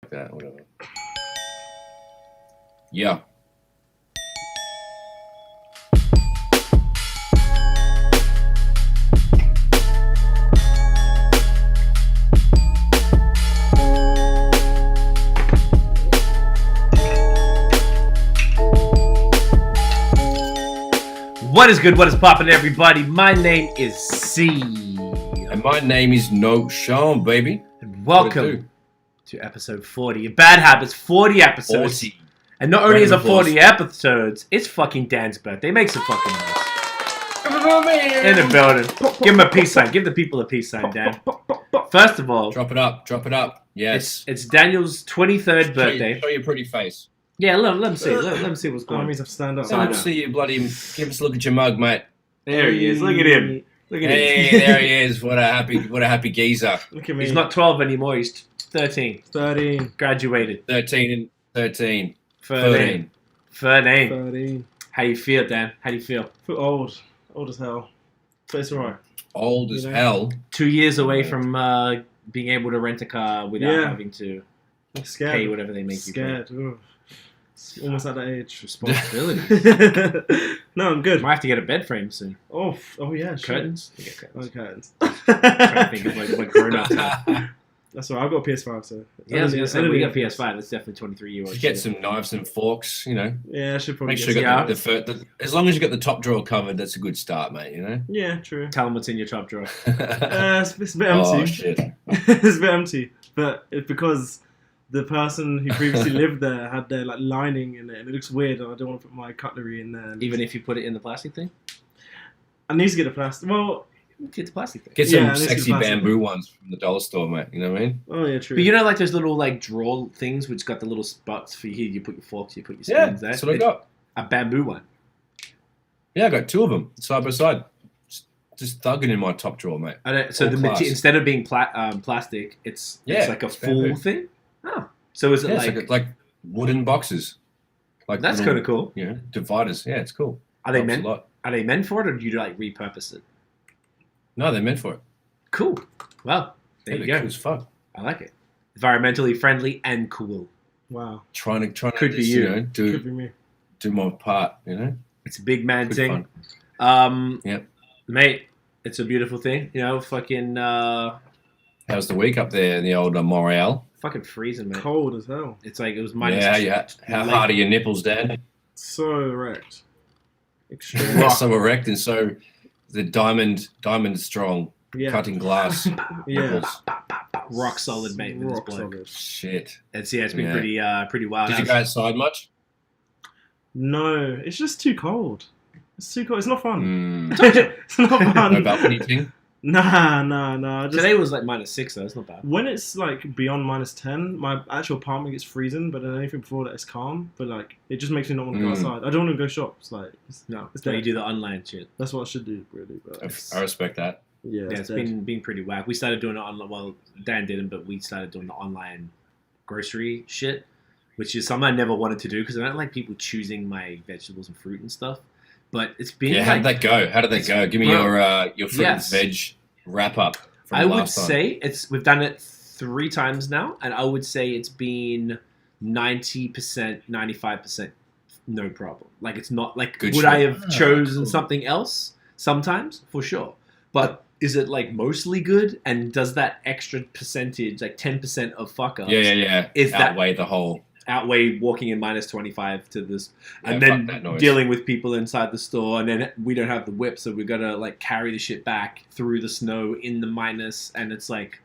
that, whatever. Yeah. What is good? What is poppin', everybody? My name is C. And my name is No Sean, baby. And welcome to episode 40. Bad Habits, 40 episodes. 40. And not only is it 40 episodes, it's fucking Dan's birthday. Make some fucking noise. In the building. Give him a peace sign. Give the people a peace sign, Dan. First of all, Drop it up. Drop it up. Yes. It's Daniel's 23rd birthday. Show your pretty face. Yeah, let him see. Let him see what's going on. That means I have to stand up. Let me see you bloody. Give us a look at your mug, mate. There he is. Look at him. Look at him. Hey, there he is. What a happy geezer. Look at me. He's not 12 anymore. He's 13. 13. Graduated. 13. 13. 13. How you feel, Dan? How do you feel? I feel old. Old as hell. But it's alright. Old as hell. 2 years away from being able to rent a car without having to I'm scared. pay whatever they make you pay. Scared. Almost at that age. Responsibility. No, I'm good. Might have to get a bed frame soon. Oh yeah, sure. Curtains? You get curtains. Curtains. Trying to think of what grown ups have. That's all right. I've got a PS5, so. Yeah, I was going to say, we got PS5. That's definitely 23-year-old. Just get some knives and forks, you know. Yeah, I should probably Make sure you got the as long as you got the top drawer covered, that's a good start, mate, you know? Yeah, true. Tell them what's in your top drawer. It's a bit empty. Oh, shit. It's a bit empty. But it's because the person who previously lived there had their like lining in it, and it looks weird, and I don't want to put my cutlery in there. Even if you put it in the plastic thing? I need to get a plastic. Well, get the plastic thing. Get some Yeah, sexy bamboo ones from the dollar store, mate. You know what I mean? oh yeah, true. But you know, like those little like drawer things which got the little spots for here. You put your forks, you put your spoons there. That's what I got. A bamboo one. Yeah, I got two of them side by side. Just thugging in my top drawer, mate. I don't, so All the class. instead of being plastic, it's like a full bamboo. thing. Oh, so is it like wooden boxes? Like that's kind of cool. You know, dividers. Yeah, it's cool. Are they Helps meant? a lot. Are they meant for it, or do you like repurpose it? No, they're meant for it. Cool. Well, there you go. Cool as fuck. I like it. Environmentally friendly and cool. Wow. Trying to Could be just, you. you know, Could be me. do my part. You know, It's a big man good thing. fun. Yep. Mate, it's a beautiful thing. You know, fucking How's the week up there in the old Montreal? fucking freezing, man. Cold as hell. It's like it was minus. How hard are your nipples, Dan? So erect. Extreme. Rock. So erect and so the diamond strong, Yeah. cutting glass. Yeah. nipples. Rock solid, mate. With this Rock bloke. solid. Shit. It's it's been Yeah. pretty wild. Did you go outside much? No, it's just too cold. It's too cold. It's not fun. Mm. It's not fun. No balcony thing? Nah. Just, Today was like minus 6, though. It's not bad. when it's like beyond minus 10, my actual apartment gets freezing, but then anything before that is calm. But like, it just makes me not want to go outside. I don't want to go shops. Like, No, it's so you dead. do the online shit. That's what I should do, really. But I respect that. yeah, Yeah, it's dead. been pretty whack. We started doing it online. Well, Dan didn't, but we started doing the online grocery shit, which is something I never wanted to do because I don't like people choosing my vegetables and fruit and stuff. But it's been Yeah, how did that go? How did that go? Give me your fruit Yes. and veg wrap up. From I would last time. say we've done it 3 times now, and I would say it's been 90%, 95% no problem. Like it's not like Good would shit. I have chosen cool. something else? Sometimes, for sure. But is it like mostly good? And does that extra percentage, like 10% of fuck ups, Yeah. Is that- outweigh the whole? outweigh walking in minus 25 to this, and Yeah, fuck that then noise. dealing with people inside the store, and then we don't have the whip, so we gotta like carry the shit back through the snow in the minus, and it's like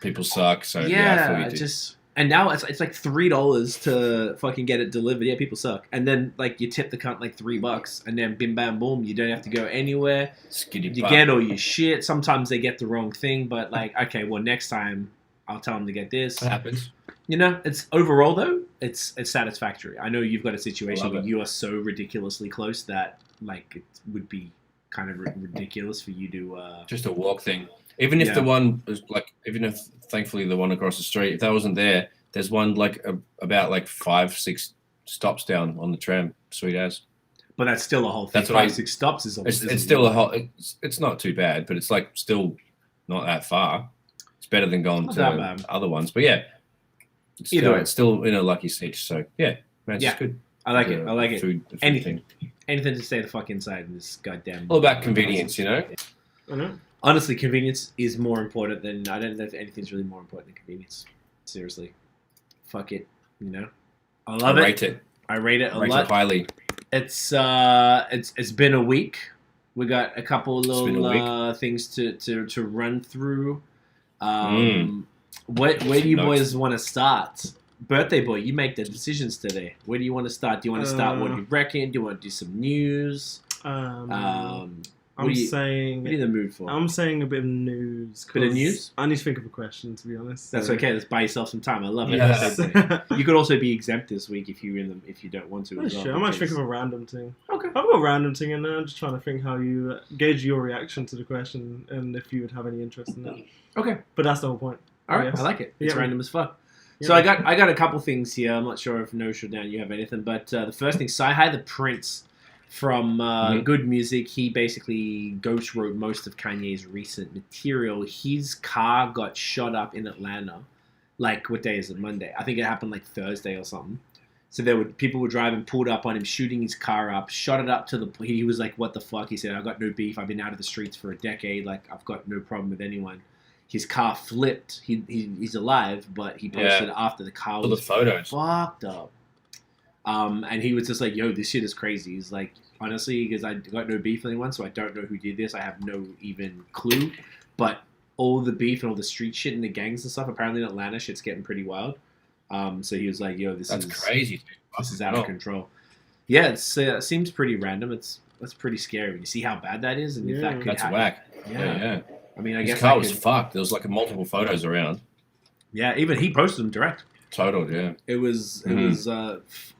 People suck. So I feel yeah, you do. just and now it's like $3 to fucking get it delivered. Yeah, people suck, and then like you tip the cunt like $3, and then bim bam boom, you don't have to go anywhere. Skitty You butt. get all your shit. Sometimes they get the wrong thing, but like okay, well next time I'll tell them to get this. That happens. You know, it's overall though, it's satisfactory. I know you've got a situation Love where it. you are so ridiculously close that like it would be kind of ridiculous for you to. Just a walk thing. Even if Yeah. the one was like, even if thankfully the one across the street, if that wasn't there, there's one like about like 5-6 stops down on the tram. Sweet as. But that's still a whole thing. That's what I- 5-6 stops is. It's still a whole. It's not too bad, but it's like still not that far. It's better than going Not to that bad. other ones. But yeah, It's still in a lucky stitch. So yeah, man, it's Yeah. good. I like it. I like it. Food Anything. thing. Anything to stay the fuck inside in this goddamn. All about convenience, you know. I know. Honestly, convenience is more important than I don't know if anything's really more important than convenience. Seriously, fuck it. You know, I love it. Rate it. I rate it a Rate lot. it highly. It's been a week. We got a couple little things to run through. Where do you boys want to start? Birthday boy, you make the decisions today. Where do you want to start? Do you want to start what you reckon? Do you want to do some news? What are you in the mood for? I'm saying a bit of news. Bit of news? I need to think of a question, to be honest. That's okay. Let's buy yourself some time. I love it. Yeah. You could also be exempt this week if you don't want to. That's true. I might think of a random thing. Okay. I've got a random thing in there. I'm just trying to think how you gauge your reaction to the question and if you would have any interest in that. Okay. But that's the whole point. All right. I like it. It's random as fuck. Yeah. So I got a couple things here. I'm not sure if Nosh or Dan you have anything, but the first thing, CyHi The Prince from Good Music, he basically ghost wrote most of Kanye's recent material. His car got shot up in Atlanta. Like, what day is it? Monday. I think it happened like Thursday or something. So people were driving, pulled up on him, shooting his car up, shot it up to the. He was like, "What the fuck?" He said, "I got no beef. I've been out of the streets for a decade. Like, I've got no problem with anyone." His car flipped. He's alive, but he posted after the car was the photos fucked up. And he was just like, "Yo, this shit is crazy." He's like, honestly, because I got no beef with anyone, so I don't know who did this. I have no even clue. But all the beef and all the street shit and the gangs and stuff, apparently in Atlanta, shit's getting pretty wild. So he was like, "Yo, That's crazy. This is out of control." Yeah, it seems pretty random. That's pretty scary when you see how bad that is, and if that could That's happen. whack. Yeah. I mean, I guess his car was fucked. There was like multiple photos around. Yeah, even he posted them direct. Totaled, yeah. It was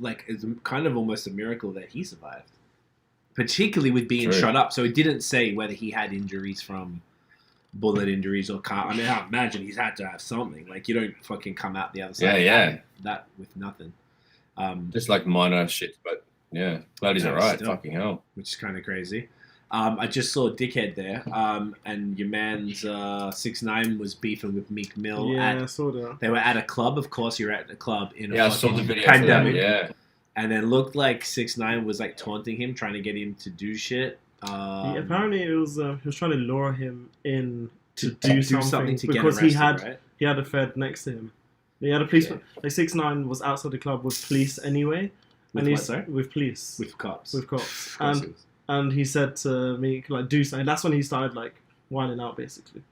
like it's kind of almost a miracle that he survived, particularly with being shot up. So it didn't say whether he had injuries from bullet injuries or car. I mean, I imagine he's had to have something. Like, you don't fucking come out the other side. Yeah. That with nothing. Just like minor shit, but yeah, glad he's alright. Fucking hell, which is kind of crazy. I just saw Dickhead there, and your man's 6ix9ine was beefing with Meek Mill. Yeah, I saw that. They were at a club. Of course, you're at a club in a I saw the video pandemic. Yeah, and then looked like 6ix9ine was like taunting him, trying to get him to do shit. Apparently, it was he was trying to lure him in to do something to because get arrested, he had a Fed next to him. He had a policeman. Like 6ix9ine was outside the club with police anyway. With what, sorry? With police. With cops. With cops. And he said to me, like, do something. That's when he started, like, whining out, basically.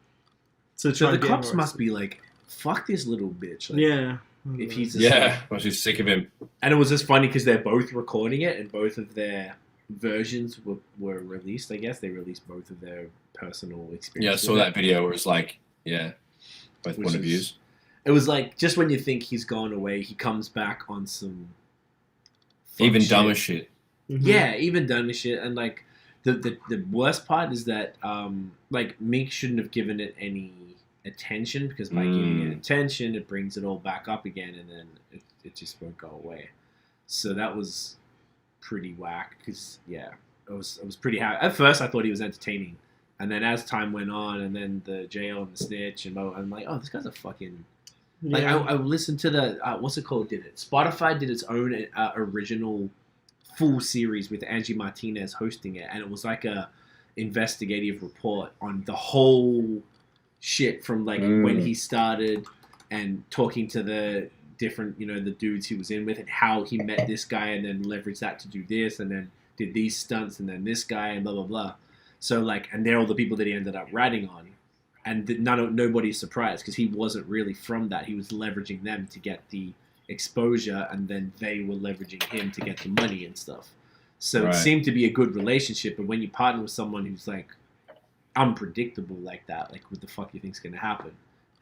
So the cops must be like, fuck this little bitch. Like, yeah. If he's just I was just sick of him. And it was just funny because they're both recording it and both of their versions were released, I guess. They released both of their personal experiences. Yeah, I saw that video where it was like, both point of views. It was like, just when you think he's gone away, he comes back on some... Even dumber shit. Mm-hmm. Yeah, even dumber shit. And like, the worst part is that, like, Meek shouldn't have given it any attention because by giving it attention, it brings it all back up again and then it just won't go away. So that was pretty whack because, it was pretty hard. At first, I thought he was entertaining. And then as time went on and then the jail and the snitch and I'm like, oh, this guy's a fucking... Like, I listened to the, what's it called, Spotify did its own original full series with Angie Martinez hosting it, and it was like a investigative report on the whole shit from, like, when he started and talking to the different, the dudes he was in with and how he met this guy and then leveraged that to do this and then did these stunts and then this guy and blah, blah, blah. So, like, and they're all the people that he ended up ratting on. And nobody's surprised because he wasn't really from that. He was leveraging them to get the exposure, and then they were leveraging him to get the money and stuff. So it seemed to be a good relationship. But when you partner with someone who's like unpredictable like that, like what the fuck you think's gonna happen?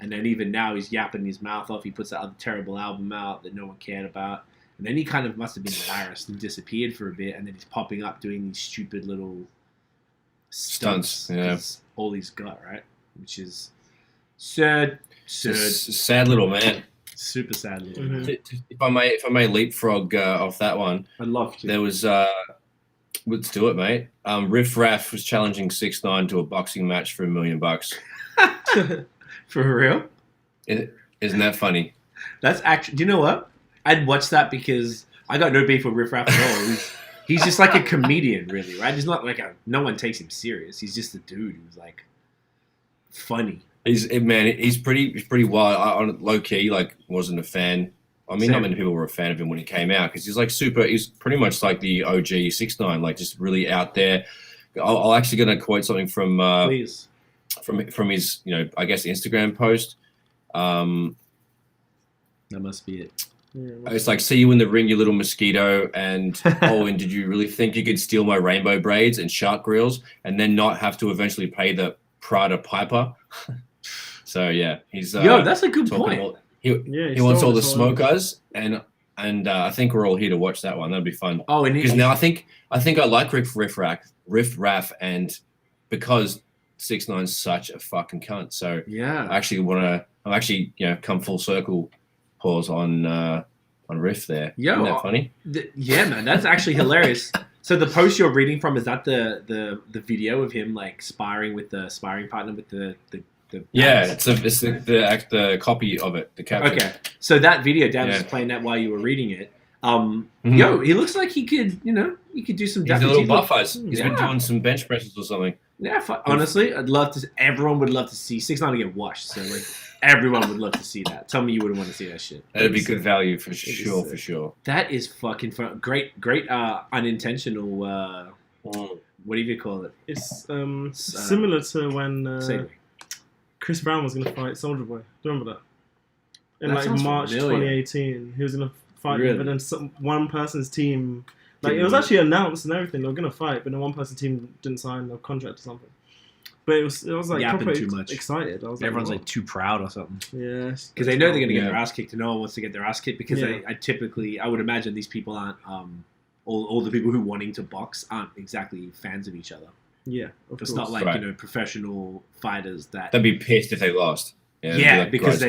And then even now he's yapping his mouth off. He puts that other terrible album out that no one cared about, and then he kind of must have been embarrassed and disappeared for a bit, and then he's popping up doing these stupid little stunts. All he's got, right? Which is sad. Sad little man. Super sad little Mm-hmm. man. If I may leapfrog off that one, I'd love to. there was let's do it, mate. Riff Raff was challenging 6ix9ine to a boxing match for $1 million. For real? Isn't that funny? That's actually. Do you know what? I'd watch that because I got no beef with Riff Raff at all. He's just like a comedian, really, right? He's not like no one takes him serious. He's just a dude who's like funny. He's pretty wild. I on low key like wasn't a fan. I mean, not many people were a fan of him when he came out because he's like super. He's pretty much like the OG 6ix9ine, like just really out there. I'll actually gonna quote something from Please. from his I guess Instagram post. That must be it. Yeah, It's like, see you in the ring, you little mosquito, and and did you really think you could steal my rainbow braids and shark grills and then not have to eventually pay the Prada Piper? So yeah, he's yo, that's a good point. He wants all the smokers, and I think we're all here to watch that one. That'd be fun. Oh, and because now I think I like Riff Raff, and because 6ix9ine's such a fucking cunt. So yeah, I actually come full circle. Pause on Riff there. Yo, isn't that funny? Yeah, man, that's actually hilarious. So the post you're reading from, is that the video of him like sparring with the sparring partner with the yeah, it's the copy of it, the caption. Okay, so that video, Dan was playing that while you were reading it. Yo, he looks like he could do some. He's a little buff-eyes. He's been doing some bench presses or something. Yeah, honestly, I'd love to. Everyone would love to see 6ix9ine get washed. So like, everyone would love to see that. Tell me you wouldn't want to see that shit. That'd be good value for sure. That is fucking fun. Great, unintentional. What do you call it? It's similar to when Chris Brown was gonna fight Soulja Boy. Do you remember that? In like March 2018, he was gonna fight him, but then one person's team. Like it was actually announced and everything. They were gonna fight, but then one person's team didn't sign a contract or something. But it was like proper too much. Excited. I was Everyone's like too proud or something. Yeah, because they know they're gonna get their ass kicked, and no one wants to get their ass kicked because I would imagine these people aren't all the people who wanting to box aren't exactly fans of each other. Yeah, it's not like professional fighters that they'd be pissed if they lost. Yeah, because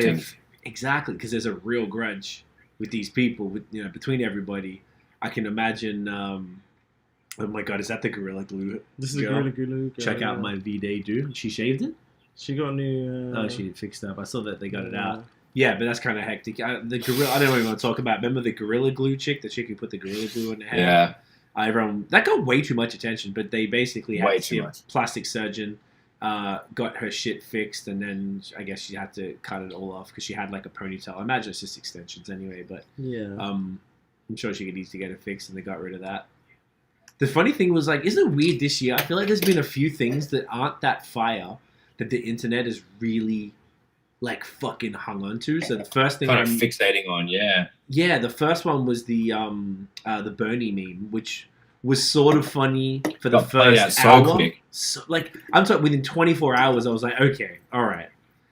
because there's a real grudge with these people, between everybody. I can imagine. Oh my god, is that the Gorilla Glue? This is Gorilla Glue. Check out my V-Day, dude. She shaved it. She got a new. She fixed up. I saw that they got it out. Yeah, but that's kind of hectic. The Gorilla. I don't even want to talk about. Remember the Gorilla Glue chick? The chick who put the Gorilla Glue in her hair. Yeah. Everyone that got way too much attention, but they basically had a plastic surgeon. Got her shit fixed, and then I guess she had to cut it all off because she had like a ponytail. I imagine it's just extensions anyway, but yeah. I'm sure she could easily get it fixed, and they got rid of that. The funny thing was, like, isn't it weird this year? I feel like there's been a few things that aren't that fire that the internet is really, like, fucking hung on to. So the first thing kind of fixating on, yeah, the first one was the Bernie meme, which was sort of funny for the first hour. So quick. So, like, I'm talking within 24 hours, I was like, okay, all right.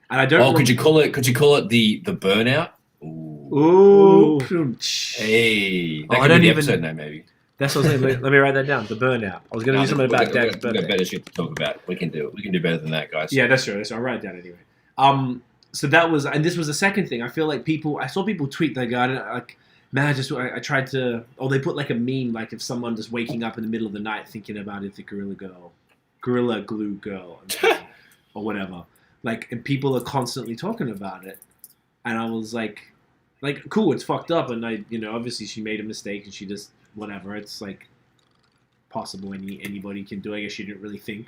And I don't. Oh, could you call it the burnout? Ooh. Hey. I don't even episode name, maybe. That's what I was saying. Let me write that down. The burnout. I was going to do something about Dad's burnout. We've got better shit to talk about. We can do it. We can do better than that, guys. Yeah, that's true. I'll write it down anyway. So that was, and this was the second thing. I feel like I saw people tweet they got it, like, man, I tried to, or they put like a meme, like if someone just waking up in the middle of the night thinking about it, the Gorilla Glue girl, or whatever. Like, and people are constantly talking about it. And I was like, cool, it's fucked up. And obviously she made a mistake and she just, whatever. It's like possible anybody can do. I guess she didn't really think.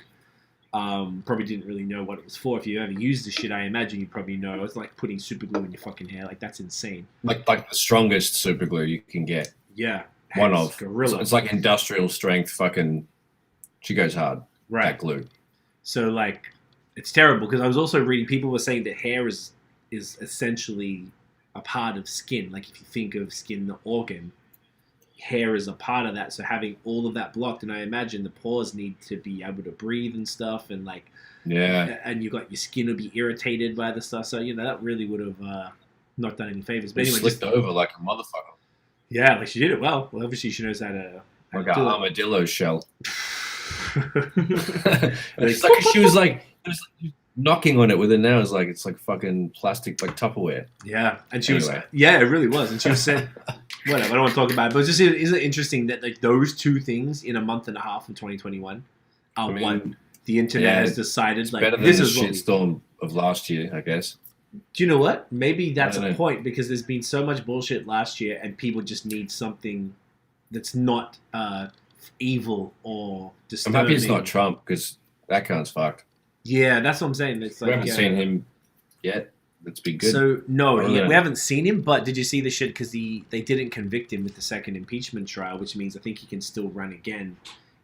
Probably didn't really know what it was for. If you ever used the shit, I imagine you probably know. It's like putting super glue in your fucking hair. Like, that's insane. Like the strongest super glue you can get. Yeah. One of. Gorilla. It's like industrial strength fucking. She goes hard. Right. That glue. So, like, it's terrible because I was also reading people were saying that hair is essentially a part of skin. Like, if you think of skin, the organ, hair is a part of that. So having all of that blocked, and I imagine the pores need to be able to breathe and stuff, and like, yeah, and you got your skin will be irritated by the stuff. So that really would have not done any favors. But anyway, slipped over like a motherfucker. Yeah, like she did it well. Well, obviously she knows how to. Like an armadillo shell. It's like she was like knocking on it with her nails, like it's like fucking plastic, like Tupperware. Yeah, and she was. Yeah, it really was, and she was saying. Whatever, I don't want to talk about it, but it's just, isn't it interesting that like those two things in a month and a half in 2021 are one the internet has decided, like, better than this the is shitstorm of last year, I guess. Do you know what? Maybe that's a point because there's been so much bullshit last year, and people just need something that's not evil or disturbing. I'm happy it's not Trump because that cunt's fucked. Yeah, that's what I'm saying. It's like, we haven't seen him yet. That's been good. So no, we haven't seen him. But did you see the shit? Because they didn't convict him with the second impeachment trial, which means I think he can still run again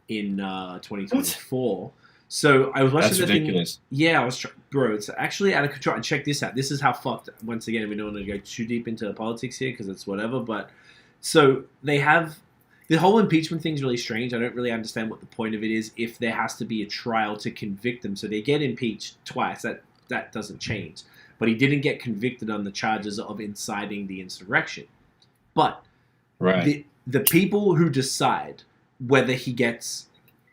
in 2024. What? So I was watching That's ridiculous. Thing. Yeah, I was bro. It's actually out of control. And check this out. This is how fucked. Once again, we don't want to go too deep into politics here because it's whatever. But so they have the whole impeachment thing's really strange. I don't really understand what the point of it is if there has to be a trial to convict them. So they get impeached twice. That doesn't change. But he didn't get convicted on the charges of inciting the insurrection. But the people who decide whether he gets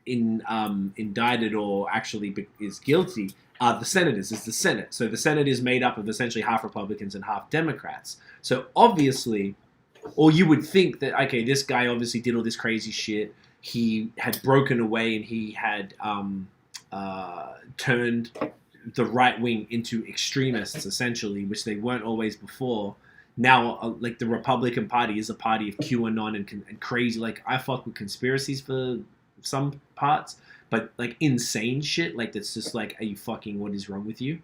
indicted or actually is guilty are the senators. It's the Senate. So the Senate is made up of essentially half Republicans and half Democrats. So obviously, or you would think that, okay, this guy obviously did all this crazy shit. He had broken away and he had turned the right wing into extremists, essentially, which they weren't always before. Now, like, the Republican Party is a party of QAnon and crazy. Like, I fuck with conspiracies for some parts, but like insane shit, like that's just like, are you fucking? What is wrong with you?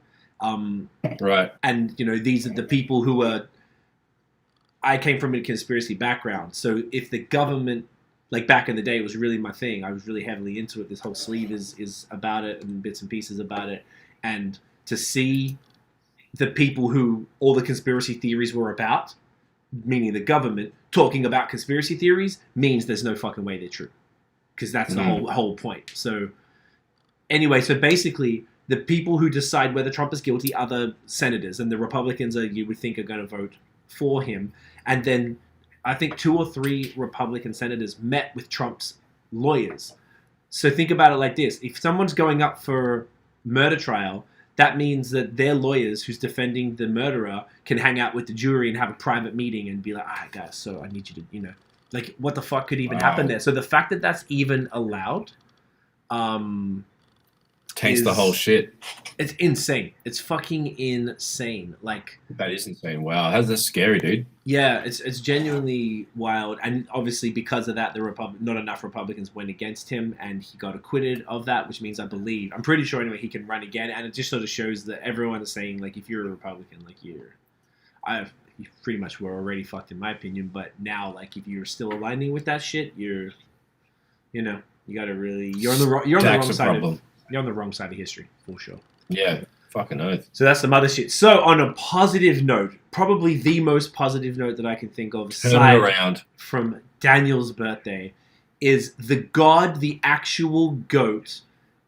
Right. And you know, these are the people who are. I came from a conspiracy background, so if the government, like back in the day, it was really my thing. I was really heavily into it. This whole sleeve is about it and bits and pieces about it. And to see the people who all the conspiracy theories were about, meaning the government, talking about conspiracy theories, means there's no fucking way they're true. Because that's the whole point. So anyway, so basically the people who decide whether Trump is guilty are the senators, and the Republicans you would think are going to vote for him. And then I think 2 or 3 Republican senators met with Trump's lawyers. So think about it like this. If someone's going up for murder trial, that means that their lawyers who's defending the murderer can hang out with the jury and have a private meeting and be like, guys, so I need you to, you know, like, what the fuck could even happen there? So the fact that that's even allowed taints the whole shit. It's insane. It's fucking insane. Like, that is insane. Wow, that's scary, dude. Yeah, it's genuinely wild. And obviously because of that, not enough Republicans went against him and he got acquitted of that, which means I'm pretty sure anyway he can run again. And it just sort of shows that everyone is saying, like, if you're a Republican, like, you pretty much were already fucked in my opinion, but now, like, if you're still aligning with that shit, you gotta really, you're on the wrong side of history, for sure. Yeah, fucking oath. So that's some other shit. So on a positive note, probably the most positive note that I can think of, aside from Daniel's birthday, is the actual GOAT,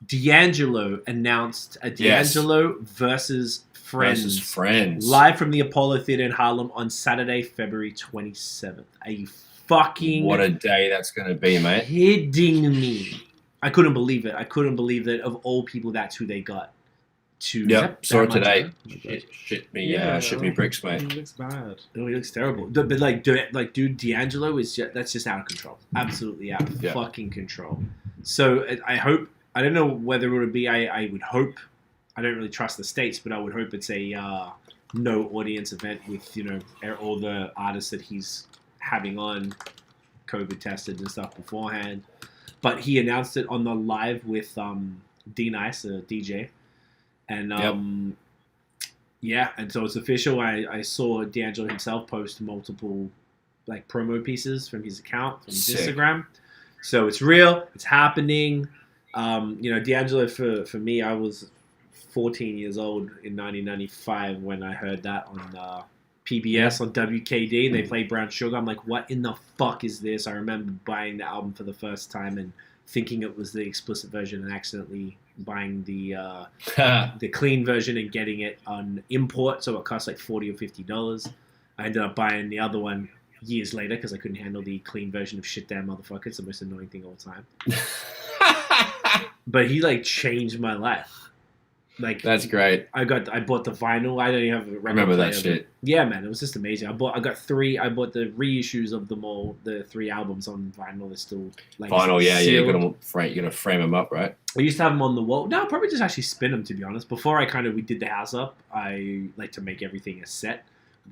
D'Angelo, announced a D'Angelo versus Friends. Live from the Apollo Theater in Harlem on Saturday, February 27th. Are you fucking... What a day that's going to be, mate. Kidding me. I couldn't believe it. I couldn't believe that of all people, that's who they got. Saw it today. Shit me bricks, mate. He looks bad. Oh, he looks terrible. But dude, D'Angelo that's just out of control. Absolutely out of fucking control. So I don't know whether it would be, I would hope, I don't really trust the states, but I would hope it's a no audience event with, you know, all the artists that he's having on COVID tested and stuff beforehand. But he announced it on the live with D-Nice, a DJ. And and so it's official. I saw D'Angelo himself post multiple like promo pieces from his account, from his Instagram. So it's real, it's happening. D'Angelo for me, I was 14 years old in 1995 when I heard that on PBS on WKD, and they played Brown Sugar. I'm like, what in the fuck is this? I remember buying the album for the first time and thinking it was the explicit version and accidentally buying the clean version and getting it on import, so it cost like $40 or $50. I ended up buying the other one years later because I couldn't handle the clean version of Shit Damn Motherfucker. It's the most annoying thing of all time. But he like changed my life. Like that's great. I bought the vinyl. I don't even have a record. I remember that player, shit. Yeah, man, it was just amazing. I bought the reissues of them all, the 3 albums on vinyl. They're still like vinyl. Yeah, sealed. You're gonna frame them up, right? I used to have them on the wall. No, I'll probably just actually spin them, to be honest. Before we did the house up, I like to make everything a set.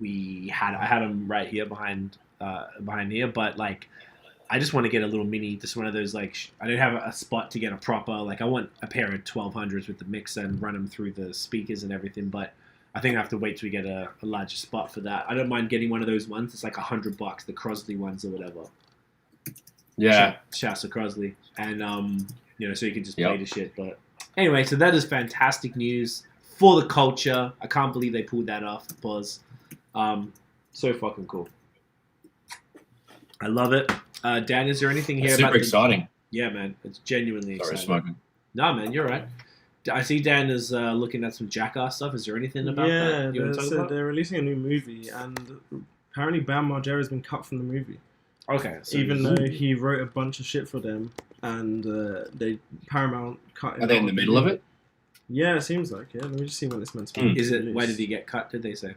I had them right here behind here, but like I just want to get a little mini, just one of those like I don't have a spot to get a proper like I want a pair of 1200s with the mixer and run them through the speakers and everything, but I think I have to wait till we get a larger spot for that. I don't mind getting one of those ones. It's like $100, the Crosley ones or whatever. Yeah, shouts to Crosley, and so you can just play the shit. But anyway, so that is fantastic news for the culture. I can't believe they pulled that off. Pause. So fucking cool. I love it. Dan, is there anything here? Super exciting. Yeah, man. It's genuinely Sorry, exciting. smoking. No, man, you're right. I see Dan is looking at some Jackass stuff. Is there anything about that you want to talk about? They're releasing a new movie, and apparently Bam Margera has been cut from the movie. Okay. So even though he wrote a bunch of shit for them, and Paramount cut him. Are they in the middle of it? Yeah, it seems like. Yeah, let me just see when it's meant to be. Is it? Why did he get cut? Did they say?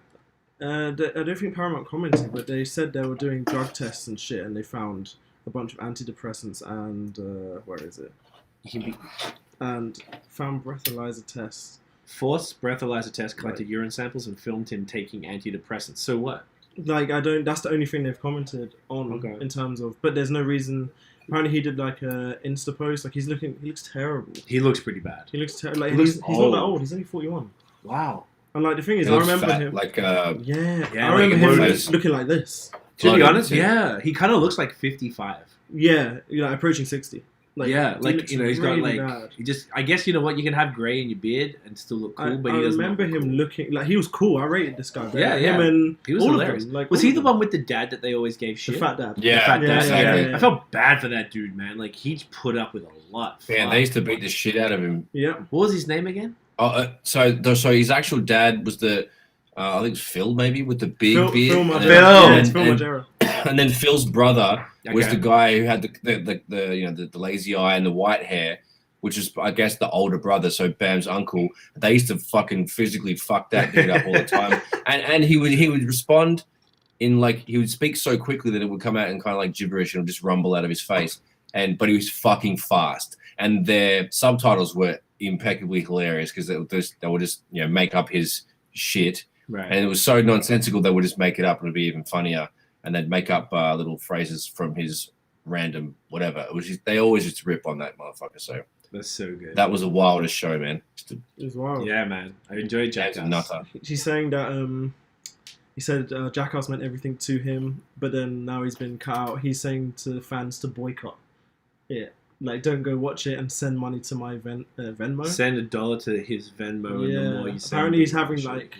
I don't think Paramount commented, but they said they were doing drug tests and shit, and they found a bunch of antidepressants and where is it? And found breathalyzer tests. Forced breathalyzer test collected urine samples and filmed him taking antidepressants. So what? Like that's the only thing they've commented on in terms of. But there's no reason. Apparently he did like a Insta post. Like he looks terrible. He looks pretty bad. He looks terrible. Like, he's not that old. He's only 41. Wow. And like the thing is, I remember him. Like I remember him looking like this. To be honest, yeah, he kind of looks like 55. Yeah, approaching 60. Like, yeah, like he's got like bad. he just. I guess you know what, you can have grey in your beard and still look cool. But I he doesn't. remember him looking like he was cool. I rated this guy. Yeah. Him and he was all hilarious. of them. Like, was he the one with the dad that they always gave shit? The fat dad. Yeah, the fat dad. exactly. I felt bad for that dude, man. Like he put up with a lot. Yeah, they used to beat the shit out of him. Yeah. What was his name again? So his actual dad was the. I think it's Phil, maybe, with the big beard. Phil Margera. And then Phil's brother was the guy who had the lazy eye and the white hair, which is, I guess, the older brother. So Bam's uncle. They used to fucking physically fuck that dude up all the time. And he would respond in he would speak so quickly that it would come out in kind of like gibberish and it would just rumble out of his face. But he was fucking fast. And their subtitles were impeccably hilarious because they would just make up his shit. Right. And it was so nonsensical they would just make it up and it'd be even funnier. And they'd make up little phrases from his random whatever. It was they always used to rip on that motherfucker. So that's so good. That was the wildest show, man. It was wild. Yeah, man. I enjoyed Jackass. She's saying that he said Jackass meant everything to him, but then now he's been cut out. He's saying to fans to boycott it. Like, don't go watch it and send money to my Venmo. Send $1 to his Venmo, and the more you send. Apparently, he's having like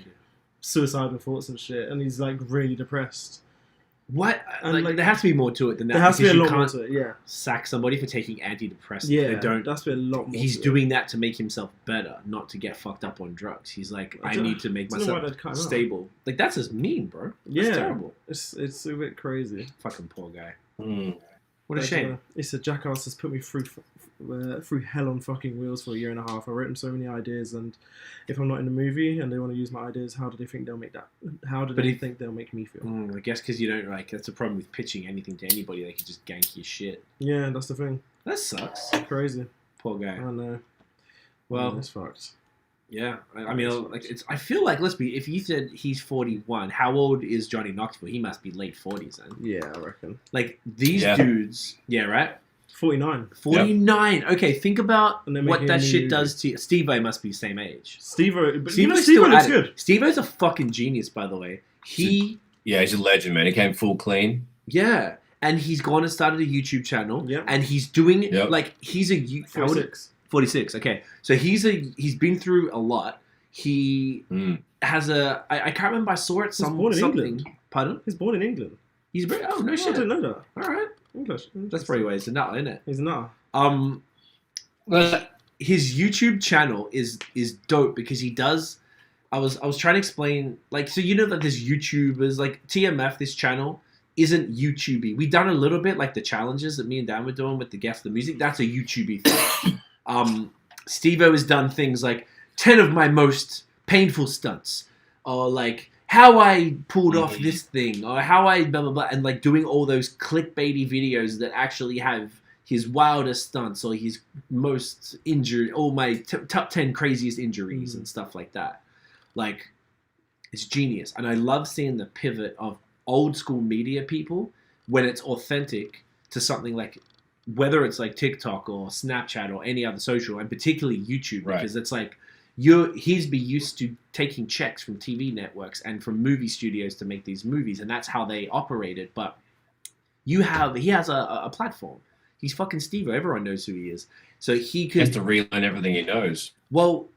suicidal thoughts and shit, and he's like really depressed. What? And like, there has to be more to it than that. There has to be a lot more to it. Yeah. Sack somebody for taking antidepressants. Yeah. They don't. That's a lot more. He's doing that to make himself better, not to get fucked up on drugs. He's like, I need to make myself stable. Like that's just mean, bro. That's terrible. It's a bit crazy. Fucking poor guy. What a shame. He said Jackass has put me through hell on fucking wheels for a year and a half. I wrote them so many ideas, and if I'm not in the movie and they want to use my ideas, how do they think they'll make that? How do they think they'll make me feel? I guess because you don't like. That's the problem with pitching anything to anybody. They can just gank your shit. Yeah, that's the thing. That sucks. Crazy. Poor guy. I know. Well, it's fucked. Yeah, I mean, like I feel like if you said he's 41, how old is Johnny Knoxville? He must be late 40s then. Yeah, I reckon. Like these dudes, right? 49. 49. Yep. Okay, think about what that shit does to you. Steve-O must be the same age. Steve-O, but Steve-O looks good. Steve-O's a fucking genius, by the way. He's a legend, man. He came full clean. Yeah, and he's gone and started a YouTube channel. Yeah, and he's doing he's a 46. 46. Okay, so he's been through a lot. He has a I can't remember. I saw it something. England. Pardon? He's born in England. He's British. Oh no shit! I didn't know that. All right, English. That's probably why he's a nut, isn't it? He's a nut. His YouTube channel is dope because he does. I was trying to explain so that there's YouTubers like TMF. This channel isn't YouTubey. We done a little bit like the challenges that me and Dan were doing with the guest the music. That's a YouTubey thing. Steve-O has done things like 10 of my most painful stunts, or like how I pulled off this thing, or how I blah blah blah, and like doing all those clickbaity videos that actually have his wildest stunts or his most injured, all my top 10 craziest injuries and stuff like that. Like, it's genius, and I love seeing the pivot of old school media people when it's authentic to something like, whether it's like TikTok or Snapchat or any other social, and particularly YouTube, because it's like he's be used to taking checks from TV networks and from movie studios to make these movies, and that's how they operated. But he has a platform. He's fucking Steve-O. Everyone knows who he is. So he has to relearn everything he knows. Well,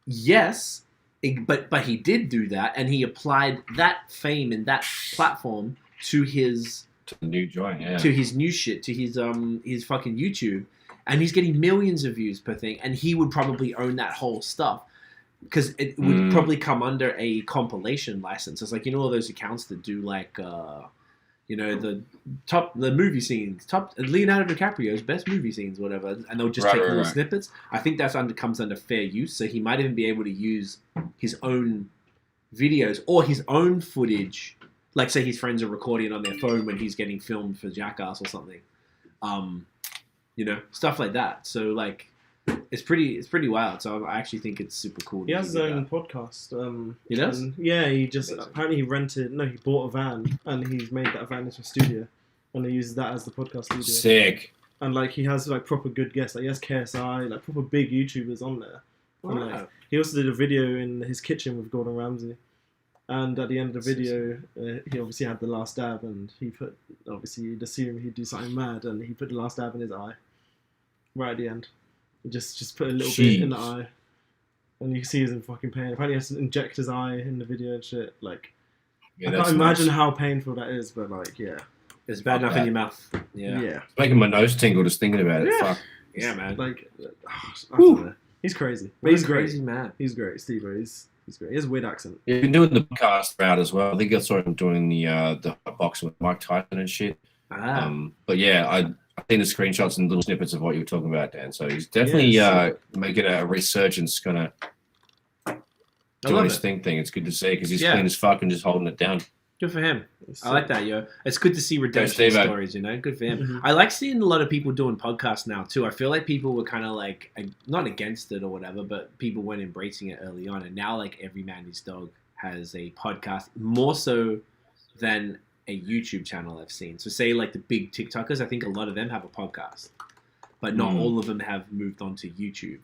yes, but he did do that, and he applied that fame and that platform to his new joint, to his new shit, to his fucking YouTube. And he's getting millions of views per thing, and he would probably own that whole stuff because it would probably come under a compilation license. It's like, all those accounts that do like, the movie scenes, top Leonardo DiCaprio's best movie scenes, whatever, and they'll just take little snippets. I think that's comes under fair use, so he might even be able to use his own videos or his own footage. Like, say his friends are recording on their phone when he's getting filmed for Jackass or something. Stuff like that. So like, it's pretty wild. So I actually think it's super cool. He has his own podcast. He does? Yeah, he bought a van and he's made that van into a studio, and he uses that as the podcast studio. Sick. And like, he has like proper good guests. Like, he has KSI, like proper big YouTubers on there. And, like, he also did a video in his kitchen with Gordon Ramsay. And at the end of the video, he obviously had the last dab, and he put, obviously you'd assume he'd do something mad, and he put the last dab in his eye. Right at the end. He just put a little bit in the eye. And you can see he's in fucking pain. Apparently he has to inject his eye in the video and shit. Like, I can't imagine how painful that is, but like, yeah. It's bad enough in your mouth. Yeah. It's making my nose tingle just thinking about it. Yeah. Fuck. Yeah, man. Like, I don't know. He's crazy. But he's great. Crazy man. He's great. Steve-O, he's great. He has a weird accent. He's been doing the podcast route as well. I think I saw him doing the boxing with Mike Tyson and shit. But yeah, I've seen the screenshots and little snippets of what you were talking about, Dan. So he's definitely making a resurgence, kind of doing his thing. It's good to see because he's clean as fuck and just holding it down. Good for him. I like that, yo. It's good to see redemption stories, Good for him. Mm-hmm. I like seeing a lot of people doing podcasts now, too. I feel like people were kind of like, not against it or whatever, but people weren't embracing it early on. And now, like, every man his dog has a podcast, more so than a YouTube channel I've seen. So say, like, the big TikTokers, I think a lot of them have a podcast. But not all of them have moved on to YouTube.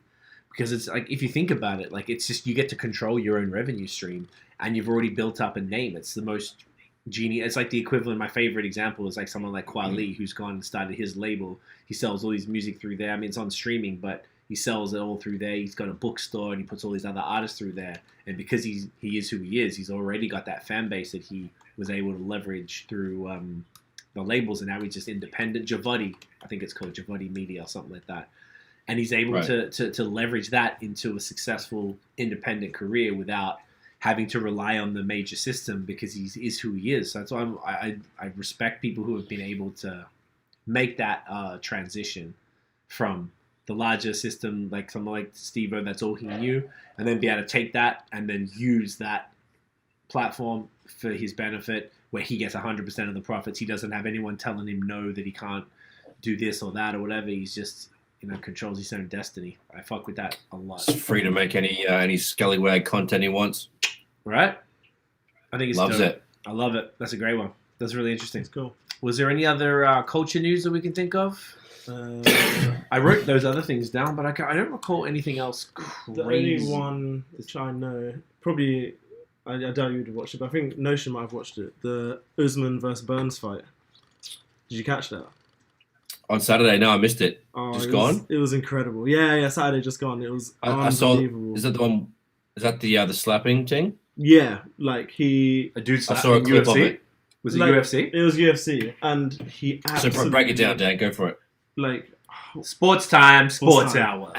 Because it's like, if you think about it, like, it's just, you get to control your own revenue stream. And you've already built up a name. It's the most genius. It's like the equivalent. My favorite example is like someone like Kweli, who's gone and started his label. He sells all his music through there. I mean, it's on streaming, but he sells it all through there. He's got a bookstore and he puts all these other artists through there. And because he is who he is, he's already got that fan base that he was able to leverage through the labels. And now he's just independent. GIVÄON, I think it's called GIVÄON Media or something like that. And he's able to leverage that into a successful independent career without having to rely on the major system because he is who he is. So that's why I respect people who have been able to make that transition from the larger system, like someone like Steve-O, that's all he knew, and then be able to take that and then use that platform for his benefit, where he gets 100% of the profits. He doesn't have anyone telling him no, that he can't do this or that or whatever. He's just, controls his own destiny. I fuck with that a lot. He's free to make any scallywag content he wants. Right? I think it's loves dope. it. I love it. That's a great one. That's really interesting. It's cool. Was there any other culture news that we can think of? I wrote those other things down, but I don't recall anything else crazy. The only one which I know, probably, I doubt you would have watched it, but I think Notion might have watched it. The Usman versus Burns fight. Did you catch that? On Saturday, no, I missed it. Gone? It was incredible. Yeah, Saturday just gone. It was I saw. Is that the one? Is that the slapping thing? Yeah, like he. A dude slapped. I saw a clip UFC? of it. Was it UFC? It was UFC, and he. So break it down, Dan. Go for it. Like sports time, sports hour.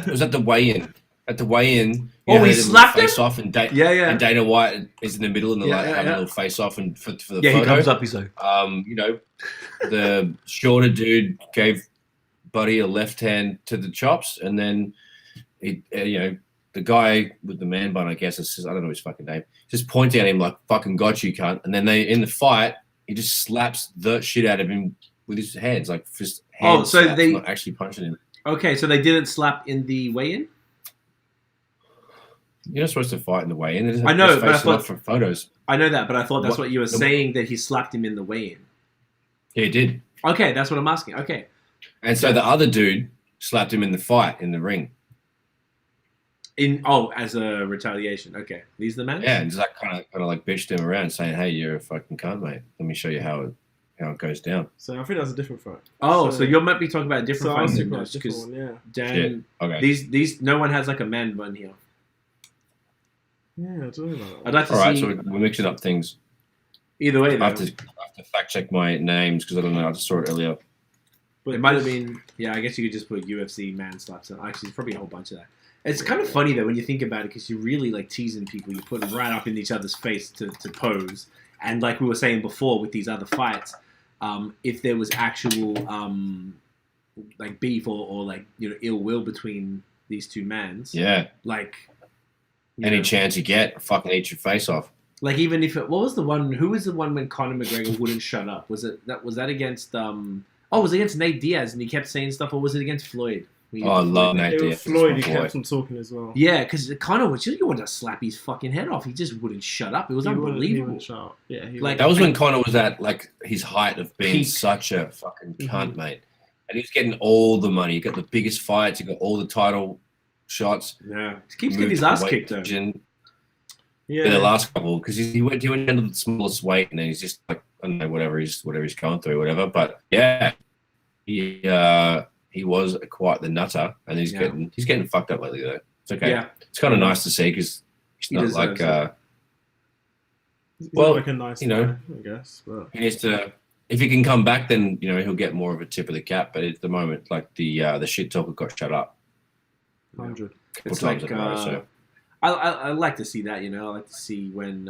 Was that the weigh-in? At the weigh-in, he slapped him. Face off, and and Dana White is in the middle, and they're having a little face off, and for the photo. He comes up. He's like, the shorter dude gave Buddy a left hand to the chops, and then he, the guy with the man bun, I guess, I don't know his fucking name, just pointing at him like, fucking got you, cunt. And then in the fight, he just slaps the shit out of him with his hands, like just hand slaps, not actually punching him. Okay, so they didn't slap in the weigh-in? You're not supposed to fight in the weigh-in. I know, but I thought for photos. I know that, but I thought that's what you were saying, that he slapped him in the weigh-in. Yeah, he did. Okay, that's what I'm asking. Okay. And so the other dude slapped him in the fight in the ring. As a retaliation. Okay, these are the men. Yeah, and just like kind of like bitched him around, saying, "Hey, you're a fucking cunt, mate. Let me show you how it goes down." So I think that's a different fight. So you might be talking about a different fight than this, because Dan, okay. These no one has like a man bun here. Yeah, I don't know about that. I'd like to see. All right, so we're mixing up things. Either way, I have to fact check my names because I don't know. I just saw it earlier. But it might have been. Yeah, I guess you could just put UFC man slaps. Actually, it's probably a whole bunch of that. It's kind of funny though when you think about it, because you're really like teasing people. You put them right up in each other's face to pose. And like we were saying before with these other fights, if there was actual like beef or like ill will between these two mans, like any chance you get, fucking eat your face off. Like even if who was the one when Conor McGregor wouldn't shut up? Was that against it was against Nate Diaz and he kept saying stuff, or was it against Floyd? I love Nate Diaz. Floyd, he kept on talking as well. Yeah, because Conor you wanted to slap his fucking head off. He just wouldn't shut up. It was unbelievable. Yeah, that was when Conor was at like his height of being such a fucking cunt, mate. And he was getting all the money. He got the biggest fights. He got all the title shots. Yeah, he keeps getting his ass kicked though. Yeah, the last couple, because he went down to the smallest weight, and then he's just like, I don't know, whatever he's going through, whatever. But yeah, he was quite the nutter, and he's getting fucked up lately though. It's okay. Yeah. It's kind of nice to see because he's not like he's not like a nice guy, I guess. But he needs to. If he can come back, then he'll get more of a tip of the cap. But at the moment, like the shit talker got shut up. 100. It's like I like to see that. I like to see when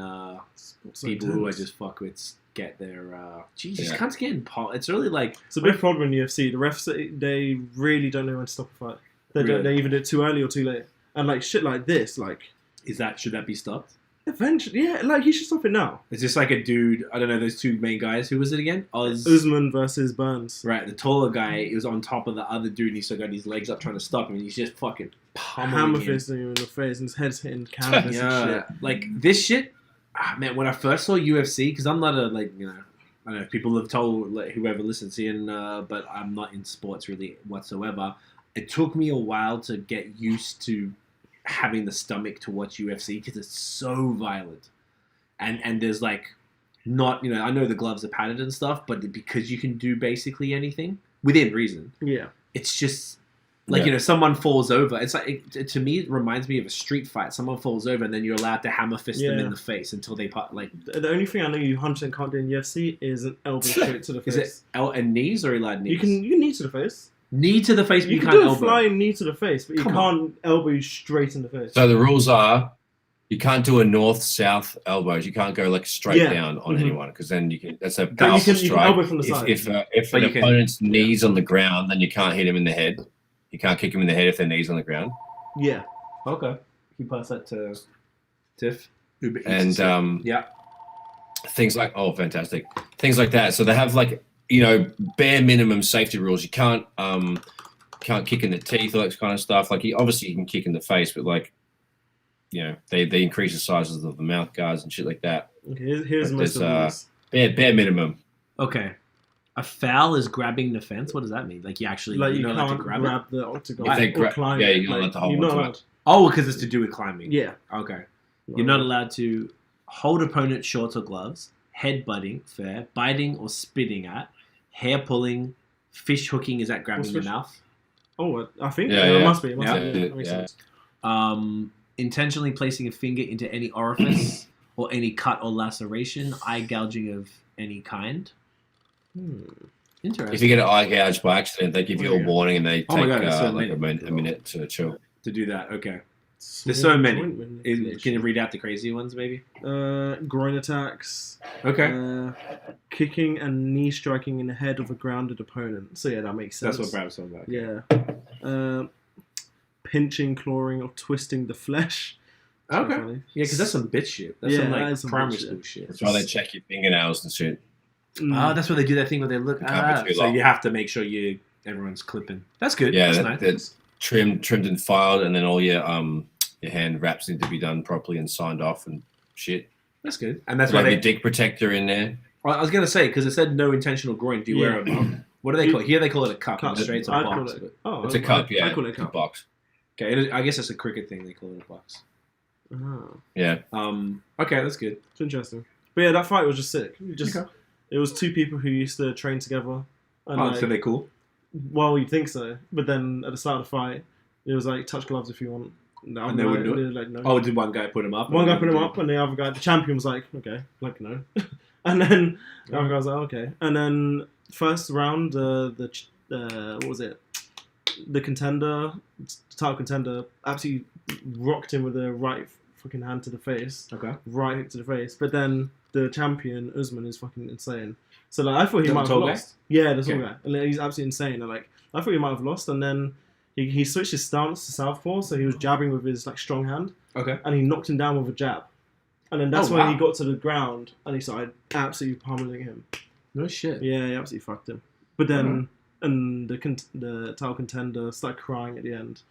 people who I just fuck with get their Jesus, can't get in it's really like it's a big problem in UFC. The refs, they really don't know when to stop a fight. They either do it too early or too late. And like shit like this, like should that be stopped? Eventually, yeah, like he should stop it now. It's just like a dude, I don't know, those two main guys. Who was it again? Usman versus Burns. Right, the taller guy, he was on top of the other dude and he still got his legs up trying to stop him and he's just fucking pummeling him in the face and his head's hitting canvas and shit. Like this shit, man, when I first saw UFC, because I'm not a, like, I don't know, people have told like, whoever listens in, but I'm not in sports really whatsoever. It took me a while to get used to having the stomach to watch UFC because it's so violent. And there's like, not, I know the gloves are padded and stuff, but because you can do basically anything within reason. Yeah. It's just like, someone falls over. It's like, to me, it reminds me of a street fight. Someone falls over and then you're allowed to hammer fist them in the face until they like. The only thing I know you 100% can't do in UFC is an elbow straight to the face. Is it and knees or allowed knees? You can knee to the face. Knee to the face, but you can't elbow. You can do a flying knee to the face, but you can't elbow you straight in the face. So the rules are, you can't do a north-south elbows. You can't go like straight down on anyone because then you can. That's a powerful strike. You can elbow from the side. If an opponent's knees on the ground, then you can't hit him in the head. You can't kick him in the head if their knees on the ground. Yeah. Okay. You pass that to Tiff. And things like fantastic things like that. So they have like. Bare minimum safety rules. You can't kick in the teeth, all that kind of stuff. Like, obviously you can kick in the face, but like, they increase the sizes of the mouth guards and shit like that. Okay, here's most of the bare minimum. Okay, a foul is grabbing the fence. What does that mean? Like you actually you can't like to grab the octagon. If they climb, you're not allowed to hold on to it. Oh, because it's to do with climbing. Yeah. Okay. You're not allowed to hold opponent shorts or gloves, head-butting, fair, biting or spitting at, hair pulling, fish hooking. Is that grabbing your mouth? Oh, I think it must be. That makes sense. Intentionally placing a finger into any orifice or any cut or laceration, eye gouging of any kind. Interesting. If you get an eye gouge by accident, they give you a warning and they take a minute to chill. To do that, okay. There's so many. Can you read out the crazy ones, maybe? Groin attacks. Okay. Kicking and knee striking in the head of a grounded opponent. So yeah, that makes sense. That's what Brad's talking about. Yeah. pinching, clawing, or twisting the flesh. Okay. Yeah, because that's some bitch shit. That's some like primary school shit. That's why they check your fingernails and shit. That's where they do that thing where they look. So you have to make sure everyone's clipping. That's good. Yeah, that's nice. That's trimmed and filed, and then all your hand wraps need to be done properly and signed off and shit. That's good. And that's why your dick protector in there. Well, I was gonna say because it said no intentional groin. Do you wear a what do they call it? Here they call it a cup. Straight to a box. It's a cup. Yeah, I call it a cup. Box. Okay, I guess it's a cricket thing. They call it a box. Oh. Yeah. Okay, that's good. It's interesting. But yeah, that fight was just sick. It was two people who used to train together. And so they're cool? Well, you'd think so. But then at the start of the fight, it was like, touch gloves if you want. No, and they wouldn't do it? Like, no. Oh, did one guy put him up? One guy put him up, and the other guy, the champion, was like, okay, like, no. And then the other guy was like, okay. And then first round, what was it? The title contender, absolutely rocked him with a right fucking hand to the face. Okay. Right hook to the face. But then the champion, Usman, is fucking insane. So like, I thought he might have lost. Yeah, the tall guy. And he's absolutely insane. And like, I thought he might have lost, and then he switched his stance to southpaw, so he was jabbing with his like strong hand. Okay. And he knocked him down with a jab. And then that's when he got to the ground, and he started absolutely pummeling him. No shit. Yeah, he absolutely fucked him. But then, and the title contender started crying at the end.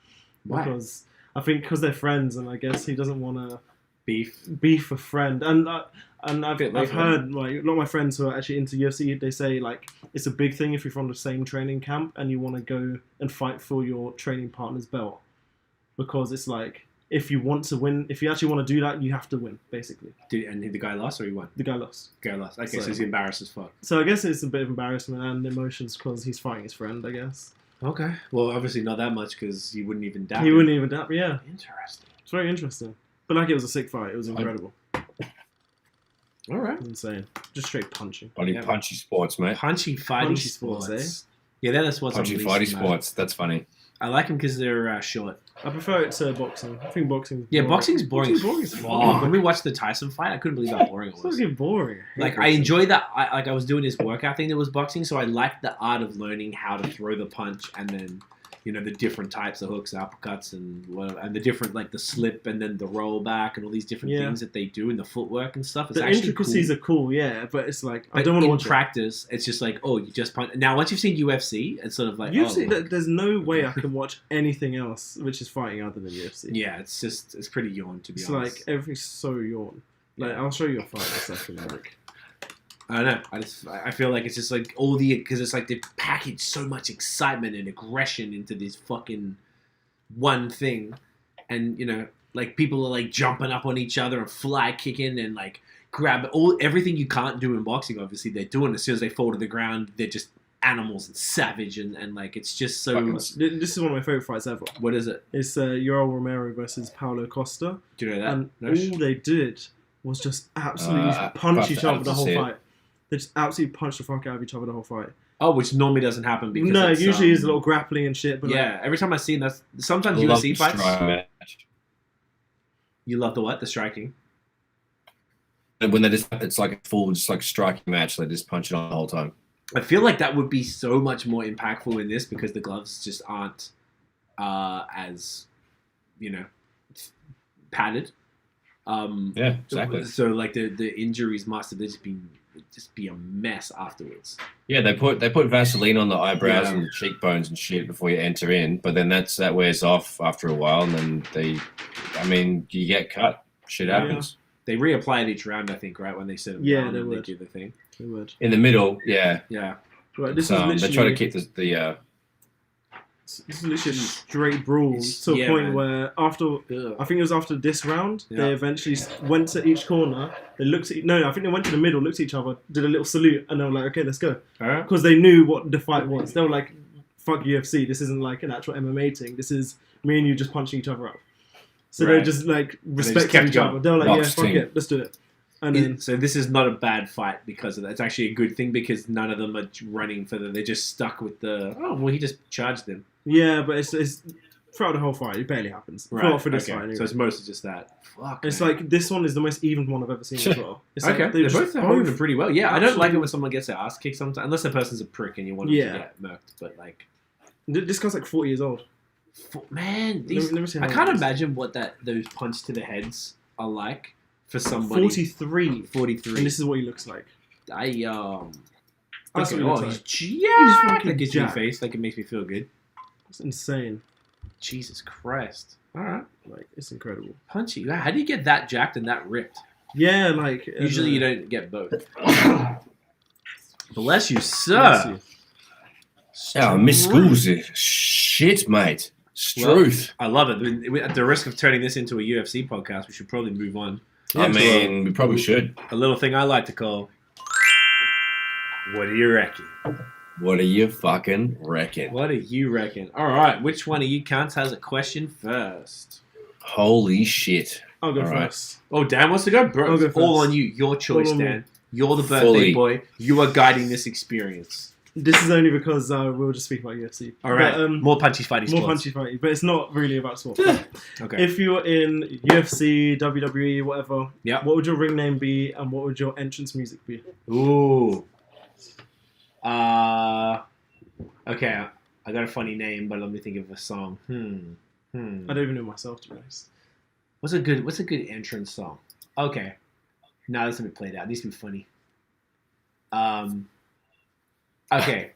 Why? Because I think because they're friends, and I guess he doesn't want to beef a friend. And I've heard like a lot of my friends who are actually into UFC, they say like it's a big thing if you're from the same training camp and you want to go and fight for your training partner's belt, because it's like if you want to win, if you actually want to do that, you have to win basically. And the guy lost or he won? The guy lost. Okay, so he's embarrassed as fuck. So I guess it's a bit of embarrassment and emotions because he's fighting his friend, I guess. Okay. Well, obviously not that much because he wouldn't even dap. He wouldn't even dap. Yeah. Interesting. It's very interesting. But like, it was a sick fight. It was incredible. All right. Insane. Just straight punching. Punchy sports, mate. Punchy fighting sports. Eh? Yeah, that's what's punchy fighting sports. That's funny. I like them because they're short. I prefer it to boxing. I think boxing. Yeah, boxing's boring. When we watched the Tyson fight, I couldn't believe how boring it was. It's fucking boring. Like I enjoyed that. I was doing this workout thing that was boxing, so I liked the art of learning how to throw the punch and then, you know, the different types of hooks, uppercuts, and whatever, and the different like the slip and then the roll back and all these different things that they do in the footwork and stuff. It's the actually intricacies cool. are cool, yeah, but it's like I don't want to watch practice. It's just like, oh, you just punch. Now, once you've seen UFC, it's sort of like UFC. There's no way I can watch anything else which is fighting other than UFC. Yeah, it's pretty yawn to be honest. It's like everything's so yawn. Like I'll show you a fight in a second. Like I don't know. I feel like it's just like because it's like they package so much excitement and aggression into this fucking one thing, and you know, like people are like jumping up on each other and fly kicking and like grab everything you can't do in boxing. Obviously, they're doing as soon as they fall to the ground. They're just animals and savage and like it's just so. This is one of my favorite fights ever. What is it? It's Yoel Romero versus Paulo Costa. Do you know that? And all they did was just absolutely punch each other the whole fight. They just absolutely punch the fuck out of each other the whole fight. Oh, which normally doesn't happen because it usually is a little grappling and shit. But yeah, every time I've seen that, sometimes UFC fights. You love the what? The striking. And when it's like a full, just like striking match, they just punch it on the whole time. I feel like that would be so much more impactful in this because the gloves just aren't as, you know, padded. Yeah, exactly. So like the injuries must have just be a mess afterwards. Yeah, they put Vaseline on the eyebrows and the cheekbones and shit before you enter in, but then that wears off after a while, and then you get cut. Shit happens. They reapplied each round, I think, right when they set them down and they do the thing. They would. In the middle, yeah. Right, this is literally, they try to keep the this is literally straight brawls to a point where after I think it was after this round they eventually went to each corner. They looked at I think they went to the middle, looked at each other, did a little salute, and they were like, okay, let's go, because they knew what the fight was. They were like, fuck UFC, this isn't like an actual MMA thing. This is me and you just punching each other up. So they just like respected each other. They were like, yeah, fuck it, let's do it. And then, so this is not a bad fight because of that. It's actually a good thing because none of them are running for them. They're just stuck with he just charged them. Yeah, but it's throughout the whole fight, it barely happens. Right. For this fight, anyway. So it's mostly just that. Fuck. It's like this one is the most even one I've ever seen as well. It's okay, like they're both holding pretty well. Yeah, I don't like it when absolutely. someone gets their ass kicked sometimes, unless the person's a prick and you want them to get murked. But like, This guy's like 40 years old. Man, I can't imagine what those punch to the heads are like for somebody. 43. 43. And this is what he looks like. That's Okay, what he looks like. He's jacked. That gives me a face. Like, it makes me feel good. That's insane. Jesus Christ. All right. Like, it's incredible. Punchy. How do you get that jacked and that ripped? Yeah, like... Usually you don't get both. Bless you, sir. Bless you. Oh, Miss Scusi. Shit, mate. Struth. Well, I love it. At the risk of turning this into a UFC podcast, we should probably move on. I mean, we probably should. A little thing I like to call... What do you reckon? What do you fucking reckon? What do you reckon? All right, which one of you cunts has a question first? Holy shit. I'll go first. Oh, Dan wants to go? Bro, it's all on you. Your choice, Dan. You're the birthday boy. You are guiding this experience. This is only because we'll just speak about UFC. All right. But, more punchy fighty sports. More punchy fighty, but it's not really about sport. Okay. If you're in UFC, WWE, whatever, what would your ring name be and what would your entrance music be? Ooh. Okay, I got a funny name, but let me think of a song. I don't even know myself, to be honest. What's a good entrance song? Okay. Now this needs to be played out. It needs to be funny. Okay.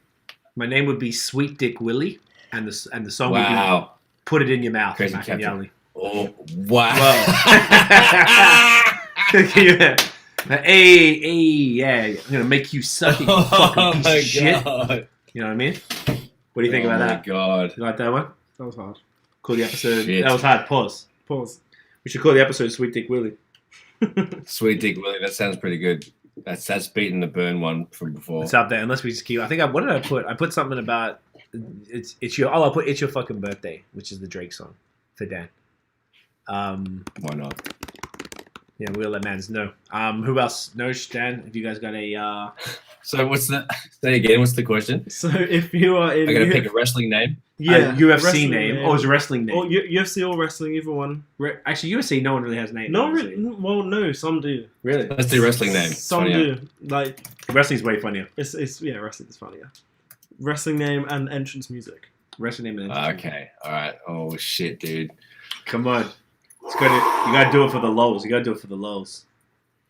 My name would be Sweet Dick Willie, and the song would be Put It in Your Mouth. Crazy Captain. Oh, wow. Yeah. Hey, yeah. I'm going to make you suck it, you fucking piece of shit. God. You know what I mean? What do you think about that? Oh, my God. You like that one? That was hard. Call the episode... Shit. That was hard. Pause. We should call the episode Sweet Dick Willie. Sweet Dick Willie. That sounds pretty good. That's beating the Burn one from before. It's up there, unless we just keep... I think what did I put? I put something about... It's your... Oh, I'll put It's Your Fucking Birthday, which is the Drake song for Dan. Why not? Yeah, we'll let mans know. Who else? Nosh, Dan, have you guys got a... So what's the... Say again, what's the question? So if you are in... I gotta pick a wrestling name? Yeah. UFC name. Or is a wrestling name? Or UFC or wrestling, either one. Actually, UFC, no one really has names. No, well, no, some do. Really? Let's do wrestling name. Some do. Like... Wrestling's way funnier. Yeah, wrestling's funnier. Wrestling name and entrance music. Wrestling name and entrance music. Okay, alright. Oh, shit, dude. Come on. You gotta do it for the lows.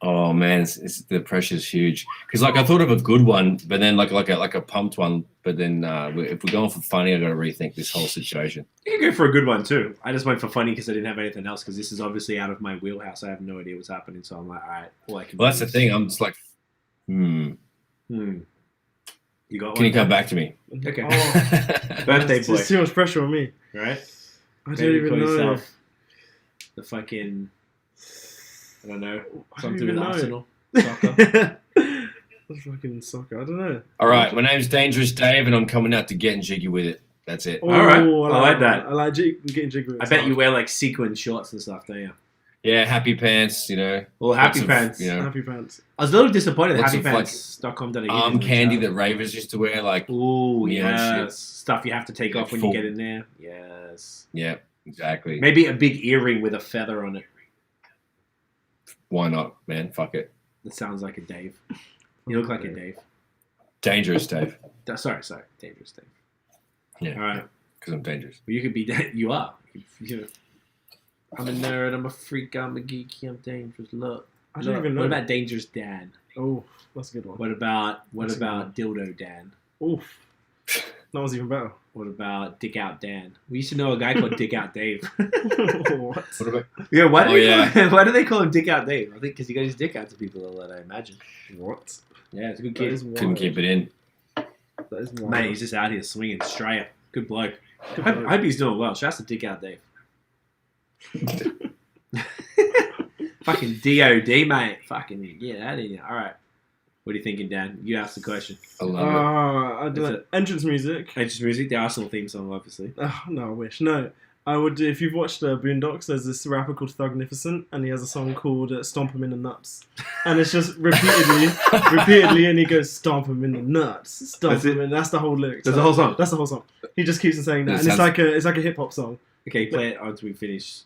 Oh man, the pressure's huge. Because like I thought of a good one, but then like a pumped one. But then if we're going for funny, I got to rethink this whole situation. You can go for a good one too. I just went for funny because I didn't have anything else. Because this is obviously out of my wheelhouse. I have no idea what's happening. So I'm like, all right, all I can. Well, that's the thing. I'm just like, You got one? Can you come back to me? Okay. Oh. Birthday boy. There's too much pressure on me. Right? I don't even know. The fucking, I don't know, something to do with Arsenal, soccer. That's fucking soccer. I don't know. All right, my name's Dangerous Dave, and I'm coming out to getting jiggy with it. That's it. Oh, all right, I like that. I like getting jiggy with it. I bet you wear like sequin shorts and stuff, don't you? Yeah, happy pants, you know. Well, happy pants. Happy pants. I was a little disappointed at happypants.com.au. Arm candy that ravers used to wear, like. Ooh, yes. Stuff you have to take off when you get in there. Yes. Yeah. Exactly. Maybe a big earring with a feather on it. Why not, man? Fuck it. That sounds like a Dave. You look like a Dave. Dangerous Dave. Sorry. Dangerous Dave. Yeah. All right. Because I'm dangerous. Well, you could be... You are. I'm a nerd. I'm a freak. I'm a geek. I'm dangerous. Look. I don't even know. What about Dangerous Dan? Oh, that's a good one. What about Dildo Dan? Oof. That was even better. What about Dick Out Dan? We used to know a guy called Dick Out Dave. What? What about? Yeah, why do they call him Dick Out Dave? I think because he got his dick out to people a lot, I imagine. What? Yeah, it's a good kid. Couldn't keep it in. That is wild. Mate, he's just out here swinging straight. Good bloke. I hope he's doing well. Shouts to Dick Out Dave. Fucking DOD, mate. Fucking get out of here. All right. What are you thinking, Dan? You asked the question. I love I do it. Entrance music. Entrance music, the Arsenal theme song, obviously. Oh, no, I wish. No. I would. If you've watched Boondocks, there's this rapper called Thugnificent, and he has a song called "Stomp 'Em in the Nuts," and it's just repeatedly, and he goes "Stomp 'Em in the Nuts, Stomp 'Em in." That's the whole lyrics. That's the whole song. That's the whole song. He just keeps on saying that, and it's like a hip hop song. Okay, play it until we finish.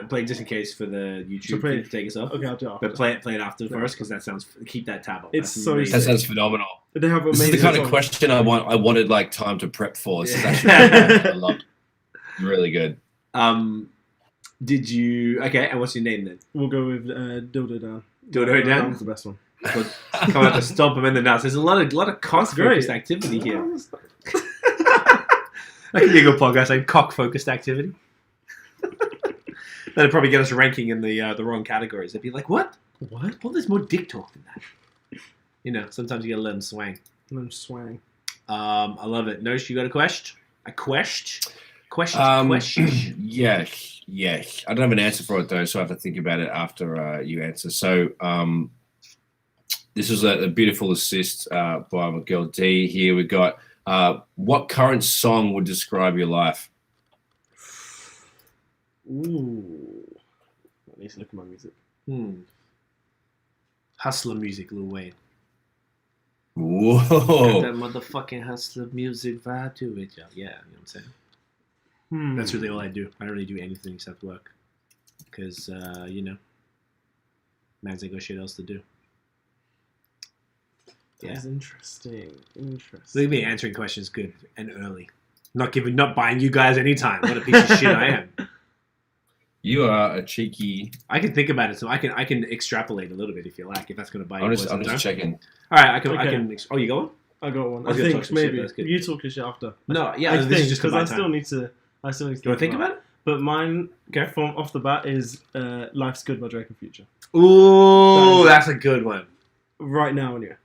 Play it just in case for the YouTube to take us off. Okay, I'll do it after. But play it after first because that sounds. Keep that tab up. It's so. That sounds phenomenal. They have this is the kind of question I wanted like time to prep for. This is actually I love. Really good. Did you? Okay, and what's your name then? We'll go with Dildo Down. Dildo Down? That was the best one. Come out to stomp him in the nuts. There's a lot of cock-focused activity here. That could be a good podcast, like cock-focused activity. That'd probably get us ranking in the wrong categories. They'd be like, what? What? Well, there's more dick talk than that. You know, sometimes you gotta let them swang. Let them swang. I love it. Nosh, you got a question? A question? Yes. I don't have an answer for it though, so I have to think about it after you answer. So this was a beautiful assist by my girl D. Here we got what current song would describe your life? Ooh. I need to look at my music. Hustler music, Lil Wayne. Whoa. Got that motherfucking hustler music vibe to it, y'all. Yeah, you know what I'm saying? That's really all I do. I don't really do anything except work. Because, you know, man's ain't got shit else to do. Yeah. That's interesting. Look at me answering questions good and early. Not buying you guys any time. What a piece of shit I am. You are a cheeky. I can think about it, so I can extrapolate a little bit if you like. If that's going to buy you. I'm just checking. All right, I can. Oh, you going? I got one. I think maybe you talk your shit after. No, yeah, I think because I still need to. Do you want to think about it? But mine, from off the bat, is "Life's Good" by Drake and Future. Ooh, that's a good one. Right now, anyway.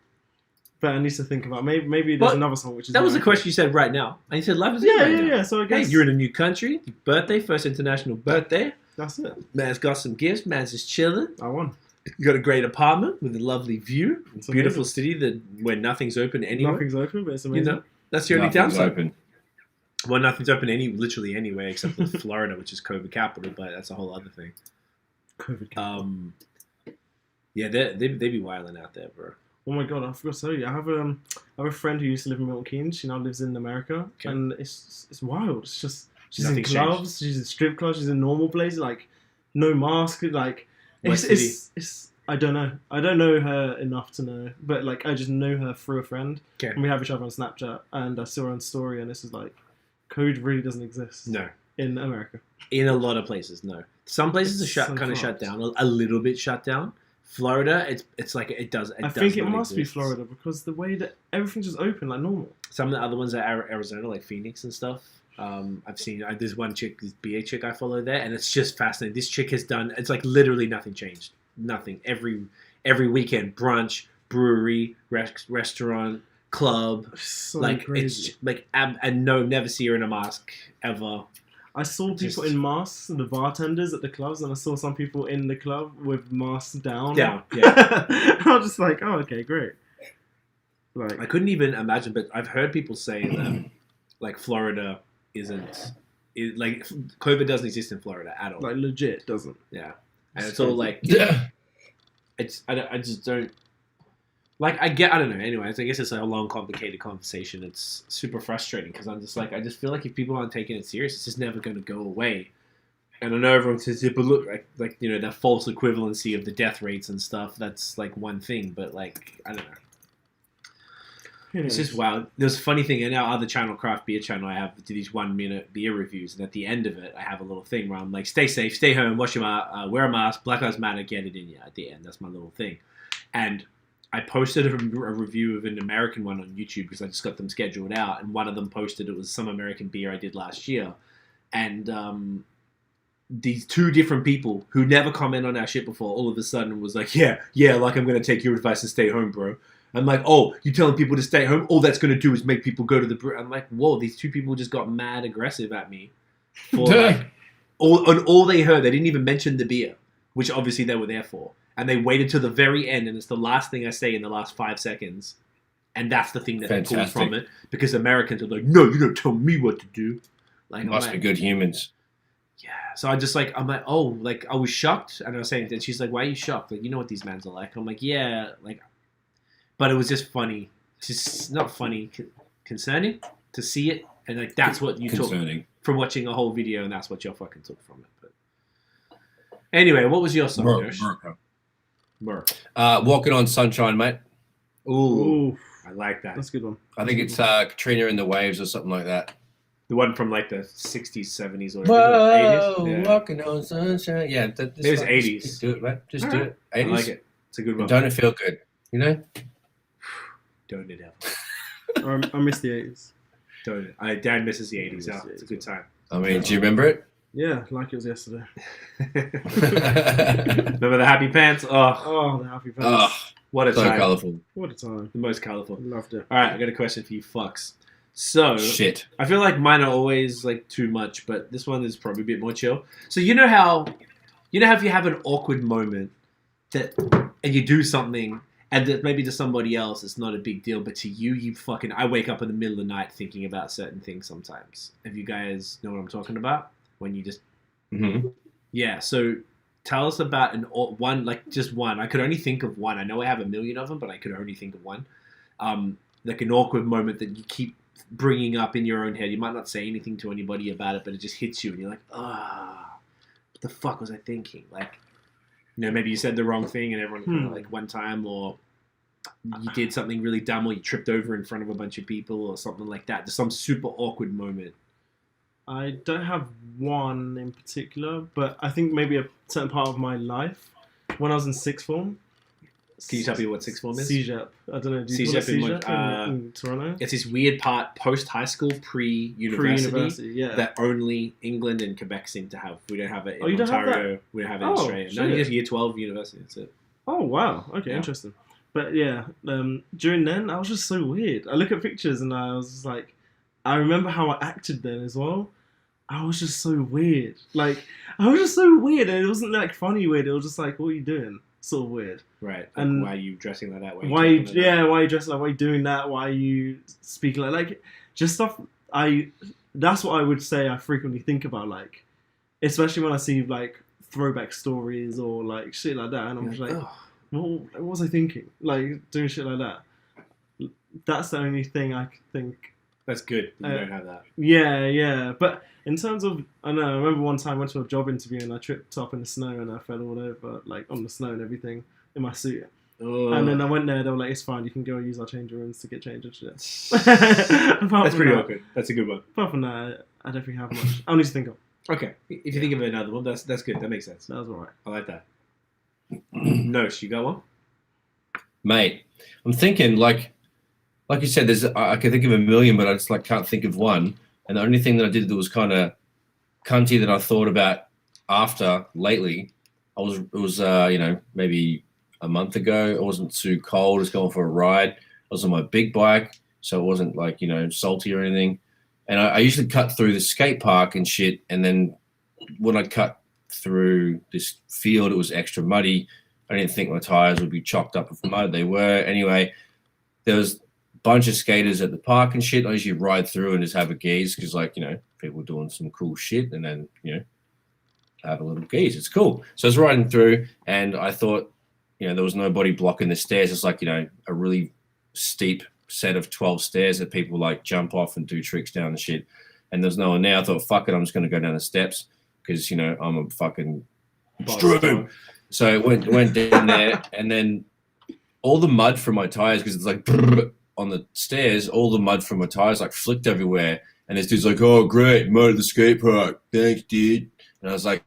But I need to think about maybe there's another song which is. That was the question you said right now. And you said life is good. Right now. Yeah. So I guess you're in a new country. Your birthday, first international birthday. That's it. Man's got some gifts. Man's just chilling. I won. You got a great apartment with a lovely view. It's a beautiful city where nothing's open anywhere. Nothing's open, but it's amazing. You know, that's the only downside. Open. Well, nothing's open literally anywhere except for Florida, which is COVID capital, but that's a whole other thing. COVID capital. Yeah, they be wilding out there, bro. Oh my god, I forgot to tell you. I have a friend who used to live in Milton Keynes. She now lives in America, and it's wild. It's just she's Nothing's in clubs, changed. she's in strip clubs, she's in normal places, like no mask, like it's I don't know. I don't know her enough to know, but like I just know her through a friend. Okay. And we have each other on Snapchat, and I saw her on story, and this is like, code really doesn't exist. No. In America. In a lot of places, no. Some places are kind of shut down, a little bit shut down. Florida, it's like it does. I think it must be Florida because the way that everything's just open like normal. Some of the other ones are Arizona, like Phoenix and stuff. I've seen there's one chick, this BA chick I follow there, and it's just fascinating. This chick has done. It's like literally nothing changed. Nothing. Every weekend, brunch, brewery, restaurant, club. So like crazy. It's like and no, never see her in a mask ever. I saw people in masks, the bartenders at the clubs, and I saw some people in the club with masks down. Yeah. I was just like, oh, okay, great. Like, I couldn't even imagine, but I've heard people say that, like, Florida like, COVID doesn't exist in Florida at all. Like, legit doesn't. Yeah. And it's all like, I just don't, like, I don't know. Anyways, I guess it's a long, complicated conversation. It's super frustrating because I'm just like, I just feel like if people aren't taking it serious, it's just never going to go away. And I know everyone says, yeah, but look, like, you know, that false equivalency of the death rates and stuff, that's like one thing, but like, I don't know. It's just wild. There's a funny thing in our other channel, Craft Beer channel, I have these 1 minute beer reviews, and at the end of it, I have a little thing where I'm like, stay safe, stay home, wash your mask, wear a mask, Black Lives Matter, get it in you at the end. That's my little thing. And I posted a review of an American one on YouTube because I just got them scheduled out, and one of them posted it was some American beer I did last year, and these two different people who never comment on our shit before all of a sudden was like, yeah, like I'm going to take your advice and stay home, bro. I'm like, oh, you telling people to stay home? All that's going to do is make people go to the brew. I'm like, whoa, these two people just got mad aggressive at me. For like, all they heard, they didn't even mention the beer, which obviously they were there for. And they waited till the very end, and it's the last thing I say in the last 5 seconds. And that's the thing that they pulled from it. Because Americans are like, no, you don't tell me what to do. Like, must be good humans. Yeah. So I'm like, oh, like, I was shocked. And I was saying, and she's like, why are you shocked? Like, you know what these mans are like. I'm like, yeah, like, but it was just funny. Just not funny, concerning to see it. And like, that's what you took from watching a whole video, and that's what you fucking took from it. But anyway, what was your song, Murda. Walking on Sunshine, mate. Ooh, I like that. That's a good one. I think it's Katrina in the Waves or something like that. The one from like the 60s, 70s, or whoa, 80s. Yeah. Walking on sunshine. Yeah, it was 80s. Just do it, man. Just All do right. it. 80s. I like it. It's a good one. And don't it feel good? You know? Don't it ever. I miss the 80s. Don't it. Dan misses the 80s. Yeah, it's a good time. I mean, do you remember it? Yeah, like it was yesterday. Remember the happy pants? Oh, the happy pants. Oh, what a so time. colourful. What a time. The most colourful. Loved it. All right, I got a question for you fucks. So, shit. I feel like mine are always like too much, but this one is probably a bit more chill. So you know how if you have an awkward moment and you do something and that maybe to somebody else it's not a big deal, but to you fucking, I wake up in the middle of the night thinking about certain things sometimes. If you guys know what I'm talking about, when you just yeah. So tell us about just one. I could only think of one. I know I have a million of them, but I could only think of one. Like an awkward moment that you keep bringing up in your own head. You might not say anything to anybody about it, but it just hits you and you're like, what the fuck was I thinking? Like, maybe you said the wrong thing and everyone kind of like one time, or you did something really dumb, or you tripped over in front of a bunch of people or something like that. Just some super awkward moment. I don't have one in particular, but I think maybe a certain part of my life when I was in sixth form. Can you tell me what sixth form is? CJEP. I don't know. Do you call it CJEP in Toronto? It's this weird part post-high school, pre-university, yeah. that only England and Quebec seem to have. We don't have it in you don't have Ontario. that? We don't have it in Australia. No, you just year 12 university. That's it. Oh, wow. Okay, interesting. But yeah, during then, I was just so weird. I look at pictures and I was just like, I remember how I acted then as well. I was just so weird. Like, I was just so weird. And it wasn't like funny weird. It was just like, what are you doing? Sort of weird. Right. Like, and why are you dressing like that? Why are you dressing like? Why are you doing that? Why are you speaking like just stuff? That's what I would say I frequently think about, like, especially when I see like throwback stories or like shit like that, and I'm just like, what was I thinking? Like doing shit like that. That's the only thing I think. That's good. You don't have that. Yeah. But in terms of, I remember one time I went to a job interview and I tripped up in the snow and I fell all over, like on the snow and everything in my suit. And then I went there, they were like, it's fine, you can go and use our change rooms to get changed and shit. That's pretty awkward. That's a good one. Apart from that, I don't think I have much. I need to think of. Okay. If you think of another one, that's good. That makes sense. That was alright. I like that. Nosh, you got one? Mate, I'm thinking like you said, I can think of a million, but I just like can't think of one. And the only thing that I did that was kind of cunty that I thought about after lately, it was maybe a month ago. It wasn't too cold. I was going for a ride. I was on my big bike, so it wasn't like, salty or anything. And I usually cut through the skate park and shit. And then when I cut through this field, it was extra muddy. I didn't think my tires would be chocked up with mud. They were. Anyway, there was bunch of skaters at the park and shit. I usually ride through and just have a gaze because, people doing some cool shit, and then have a little gaze. It's cool. So I was riding through, and I thought, there was nobody blocking the stairs. It's like a really steep set of 12 stairs that people like jump off and do tricks down and shit. And there's no one there. I thought, fuck it, I'm just gonna go down the steps because I'm a fucking strobe. So I went down there, and then all the mud from my tires, because it's like on the stairs, all the mud from my tires like flicked everywhere. And this dude's like, "Oh, great, mud at the skate park. Thanks, dude." And I was like,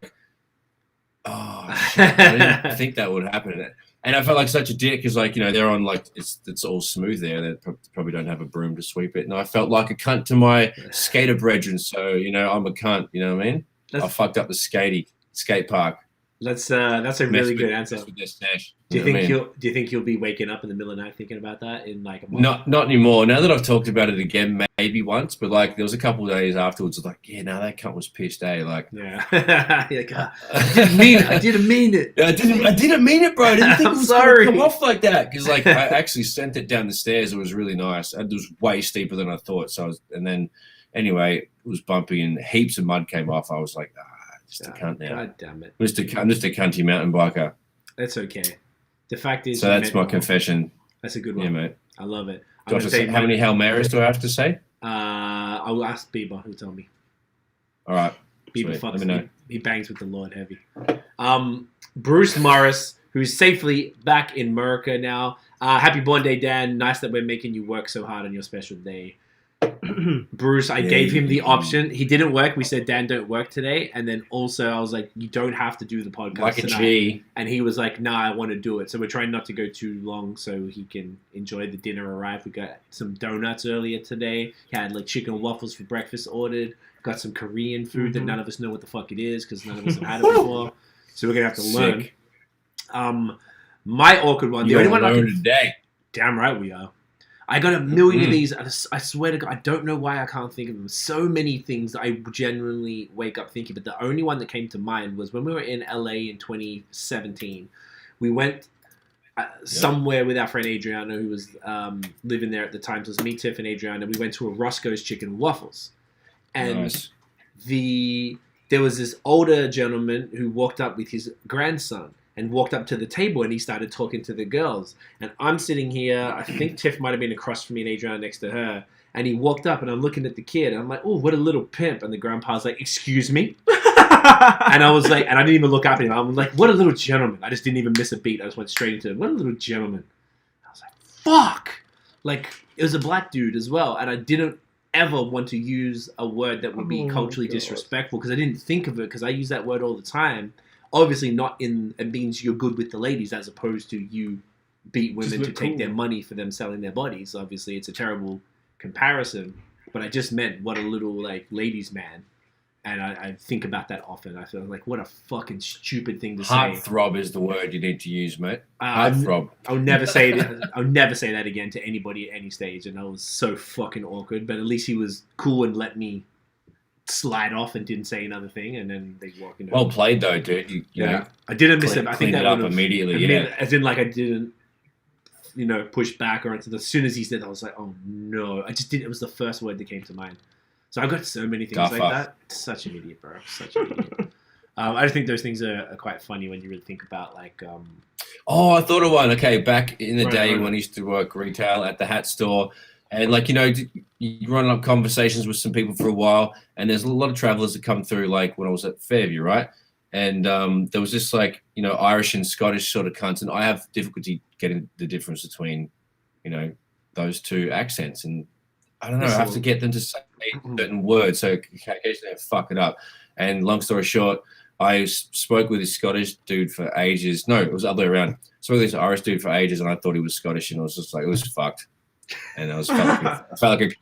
"Oh, shit. I didn't think that would happen." And I felt like such a dick because, they're on it's all smooth there. They probably don't have a broom to sweep it. And I felt like a cunt to my skater brethren. So I'm a cunt. You know what I mean? I fucked up the skate park. That's a really good answer. Do you think you'll be waking up in the middle of the night thinking about that in like a month? Not anymore. Now that I've talked about it again, maybe once, but there was a couple of days afterwards. I was like, yeah, that cunt was pissed, eh? Yeah. I didn't mean it. I didn't mean it. I didn't mean it, bro. I didn't think it was going to come off like that. Because I actually sent it down the stairs. It was really nice. It was way steeper than I thought. Anyway, it was bumpy and heaps of mud came off. I was like, just a cunt now. God damn it. I'm just a cunty mountain biker. That's okay. The fact is... So that's my confession. That's a good one. Yeah, mate. I love it. How many Hail Marys do I have to say? I will ask Bieber, who'll tell me. All right. Bieber fucks. Let me know. He bangs with the Lord heavy. Bruce Morris, who's safely back in America now. Happy born day, Dan. Nice that we're making you work so hard on your special day. Bruce, I gave him the option. He didn't work. We said, Dan, don't work today. And then also I was like, you don't have to do the podcast like tonight. G. And he was like, nah, I want to do it. So we're trying not to go too long so he can enjoy the dinner arrive. We got some donuts earlier today. He had like chicken and waffles for breakfast ordered. Got some Korean food that none of us know what the fuck it is because none of us have had it before. So we're going to have to learn. My awkward one. The only one I can... today. Damn right we are. I got a million of these. I swear to God, I don't know why I can't think of them. So many things that I genuinely wake up thinking. But the only one that came to mind was when we were in LA in 2017. We went somewhere with our friend Adriana, who was living there at the time. So it was me, Tiff, and Adriana. We went to a Roscoe's Chicken and Waffles. And nice. There was this older gentleman who walked up with his grandson. And walked up to the table and he started talking to the girls. And I'm sitting here, I think Tiff might have been across from me and Adriana next to her. And he walked up and I'm looking at the kid. And I'm like, oh, what a little pimp. And the grandpa's like, excuse me? And I was like, and I didn't even look up at him. I'm like, what a little gentleman. I just didn't even miss a beat. I just went straight into him. What a little gentleman. I was like, fuck. Like, it was a black dude as well. And I didn't ever want to use a word that would be culturally disrespectful because I didn't think of it because I use that word all the time. Obviously not in, it means you're good with the ladies as opposed to you beat women to take their money for them selling their bodies. Obviously it's a terrible comparison, but I just meant what a little like ladies man. And I think about that often. I feel like what a fucking stupid thing to say. Heartthrob is the word you need to use, mate. Heartthrob. I'll never say that. I'll never say that again to anybody at any stage. And I was so fucking awkward, but at least he was cool and let me slide off and didn't say another thing, and then they walk into. Well played though, dude. You know, I didn't miss it. I think that up immediately. Yeah, as in like I didn't, push back or anything. As soon as he said that, I was like, oh no! I just didn't. It was the first word that came to mind. So I've got so many things like that. Such an idiot, bro. Such an idiot. I just think those things are quite funny when you really think about like. Oh, I thought of one. Okay, back in the day when I used to work retail at the hat store. And like, you run up conversations with some people for a while, and there's a lot of travelers that come through, like when I was at Fairview, right? And there was this like, Irish and Scottish sort of cunts, and I have difficulty getting the difference between, those two accents. And I don't know, I have to get them to say certain words, so occasionally I fuck it up. And long story short, I spoke with this Scottish dude for ages. No, it was the other way around. I spoke with this Irish dude for ages, and I thought he was Scottish, and I was just like, it was fucked. And I felt like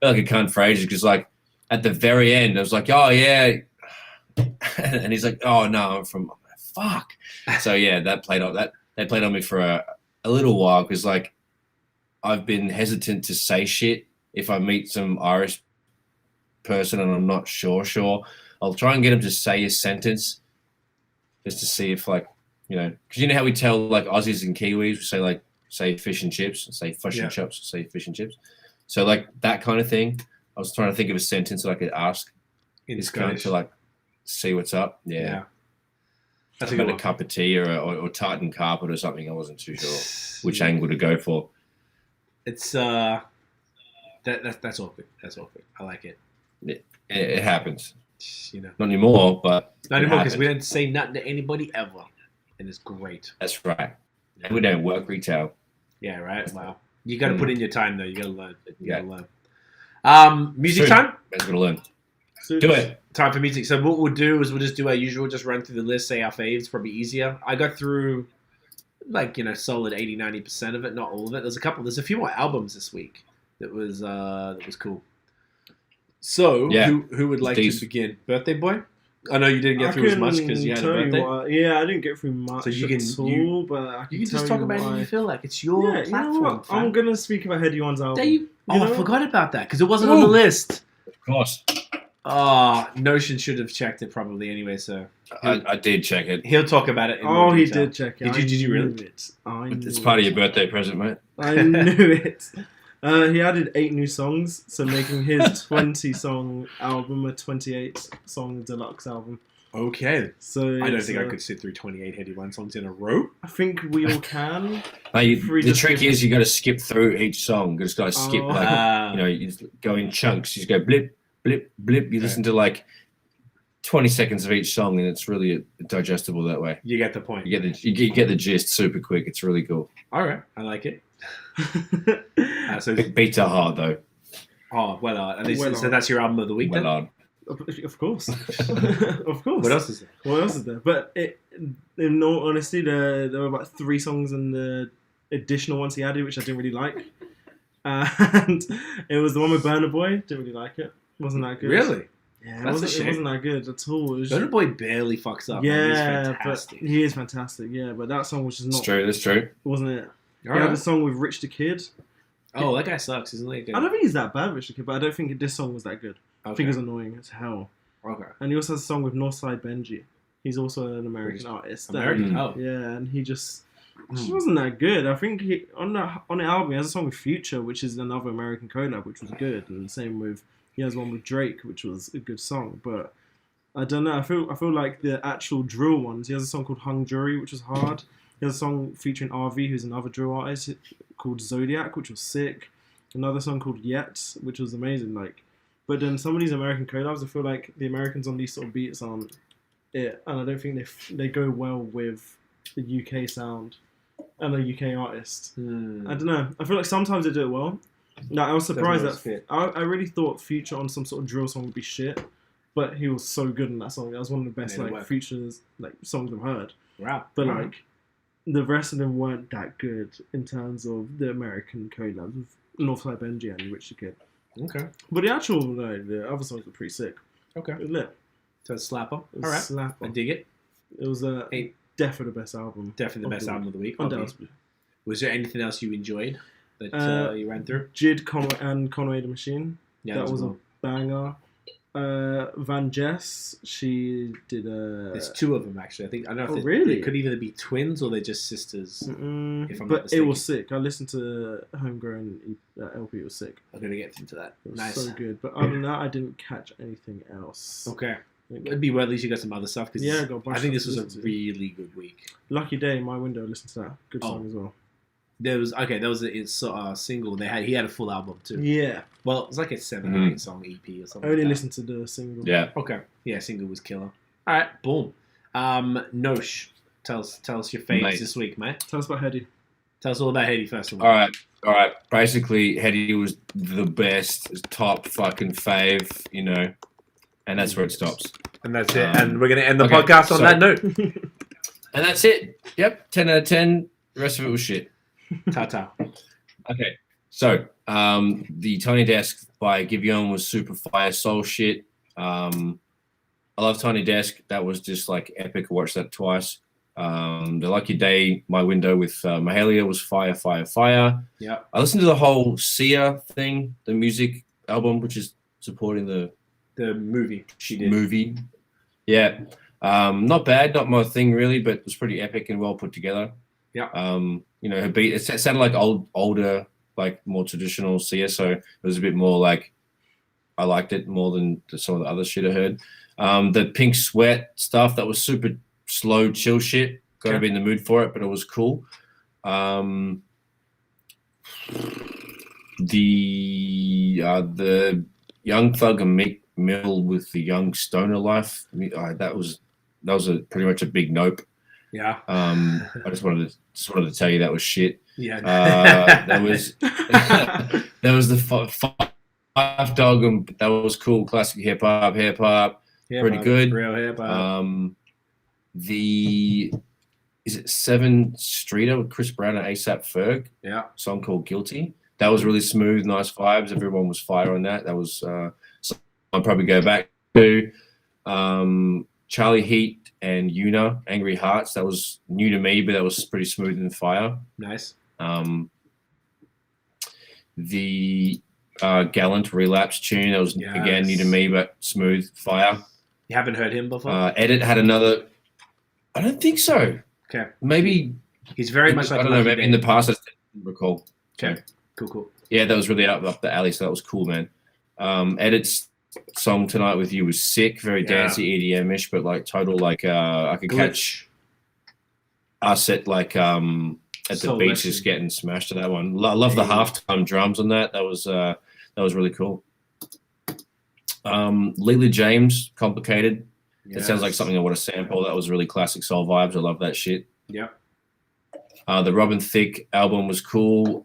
a cunt for ages because, like, at the very end, I was like, "Oh yeah," and he's like, "Oh no, I'm from fuck." So yeah, that played on me for a little while because, like, I've been hesitant to say shit if I meet some Irish person and I'm not sure. I'll try and get him to say a sentence just to see if, like, because you know how we tell like Aussies and Kiwis, we say like. Say fish and chips, say fish and chips, say fish and chips. So like that kind of thing. I was trying to think of a sentence that I could ask in Scottish to like see what's up. Yeah. That's about a cup of tea or tartan carpet or something. I wasn't too sure which angle to go for. It's that's awkward. That's awkward. I like it. It happens. Not anymore, but not anymore because we don't say nothing to anybody ever, and it's great. That's right. And we don't work retail. Yeah, right. Wow. You got to put in your time, though. You got to learn. You got to learn. Music time? Man's got to learn. Do it. Time for music. So what we'll do is we'll just do our usual, just run through the list, say our faves. Probably easier. I got through, like, solid 80, 90% of it. Not all of it. There's a few more albums this week that was cool. So who would like to begin? Birthday Boy? I know you didn't get through as much because you had a birthday. I didn't get through much but you can just talk about it if you feel like. It's your platform. I'm going to speak about Headie One's album. I forgot about that because it wasn't on the list. Of course. Notion should have checked it probably anyway, so... I did check it. He'll talk about it in more detail. He did check it. Did you really? It's part of your birthday present, mate. I knew it. He added 8 new songs, so making his 20-song album a 28-song deluxe album. Okay. So I don't think I could sit through 28 Headie One songs in a row. I think we all can. The trick is you got to skip through each song. You just got to skip, you just go in chunks. You just go blip, blip, blip. You listen to like 20 seconds of each song, and it's really digestible that way. You get the point. You get the gist super quick. It's really cool. All right. I like it. So beats are hard though. Oh, Well, at least Well so On. that's your album of the week. Well, Of course, of course. What else is there? What else is there? But in all honesty, there were about 3 songs in the additional ones he added, which I didn't really like. And it was the one with Burna Boy. Didn't really like it. Wasn't that good. Really? Yeah, That's it wasn't that good at all. It was Burna Boy barely fucks up. yeah, Man. He's fantastic. but he is fantastic. Yeah, but that song was just not. That's true. Wasn't it? All He had right. a song with Rich the Kid. Oh, that guy sucks, isn't he? I don't think he's that bad, Rich the Kid, but I don't think this song was that good. I think it was annoying as hell. Okay. And he also has a song with Northside Benji. He's also an American artist. American? Oh. Yeah, and he just wasn't that good. I think on the album he has a song with Future, which is another American collab, which was good. And the same with he has one with Drake, which was a good song. But I don't know. I feel like the actual drill ones. He has a song called Hung Jury, which was hard. He has a song featuring RV, who's another drill artist, called Zodiac, which was sick. Another song called Yet, which was amazing. But then some of these American collabs, I feel like the Americans on these sort of beats aren't it, and I don't think they go well with the UK sound and the UK artist. I don't know. I feel like sometimes they do it well. I was surprised that I really thought Future on some sort of drill song would be shit, but he was so good in that song. That was one of the best Futures songs I've heard. Wow. But the rest of them weren't that good in terms of the American collabs with Northside Benji and Rich the Kid. Okay. But the other songs were pretty sick. Okay. It was lit. So it's Slapper. All It was right. Slapper. I dig it. It was definitely the best album. Definitely the best album of the week. Undoubtedly. Was there anything else you enjoyed that you ran through? Jid Conway the Machine. Yeah, that was a banger. VanJess, she did a... There's 2 of them, actually. I don't know if they could either be twins or they're just sisters. If I'm not but mistaken. it was sick. I listened to Homegrown LP. It was sick. I'm going to get into that. It was Nice. so good. But other than that, I didn't catch anything else. Okay. It'd be well, at least you got some other stuff. Cause Yeah, I got a bunch I think of this stuff was to a listen really good week. Lucky Day, My Window, listen to that. Good song as well. There was a single. He had a full album too. Yeah. Well, it was like a 7 or 8 song EP or something. I only like listened to the single. Yeah. Okay. Yeah, single was killer. All right, boom. Nosh, tell us your faves this week, mate. Tell us about Headie. Tell us all about Headie first of all. All right. Basically, Headie was the best, top fucking fave, and that's where it stops. And that's it. And we're going to end the podcast on that note. And that's it. Yep, 10 out of 10. The rest of it was shit. Ta-ta. Okay, so the Tiny Desk by GIVÄON was super fire soul shit. I love Tiny Desk. That was just epic. I watched that twice. The Lucky Day, My Window with Mahalia was fire. Yeah. I listened to the whole Sia thing, the music album, which is supporting the movie she did. Movie. Yeah. Not bad, not my thing really, but it was pretty epic and well put together. Yeah. Her beat, it sounded like older, more traditional Sia, so it was a bit more I liked it more than some of the other shit I heard. The Pink Sweat stuff, that was super slow, chill shit. Got to be in the mood for it, but it was cool. The Young Thug and Meek Mill with the Young Stoner Life, that was pretty much a big nope. Yeah. I just wanted to tell you that was shit. Yeah. There was the Phife Dawg, and that was cool. Classic hip hop, pretty good. Real hip hop. Is it Sevyn Streeter with Chris Brown and ASAP Ferg? Yeah. Song called Guilty. That was really smooth, nice vibes. Everyone was fire on that. That was something I'll probably go back to. Charlie Heat and Yuna, Angry Hearts. That was new to me, but that was pretty smooth and fire. Nice. The Gallant Relapse tune, that was again new to me, but smooth, fire. You haven't heard him before? Edit had another. I don't think so. Okay. Maybe he's very much like I don't know. Maybe in the past I just didn't recall. Okay. Cool. Yeah, that was really up the alley. So that was cool, man. Edit's song Tonight with You was sick, very dancey, EDM-ish, but total I could catch us at the beach just getting smashed to that one. I love the halftime drums on that. That was really cool. Leela James, Complicated. It sounds like something I want to sample. That was really classic soul vibes. I love that shit. Yeah. The Robin Thicke album was cool.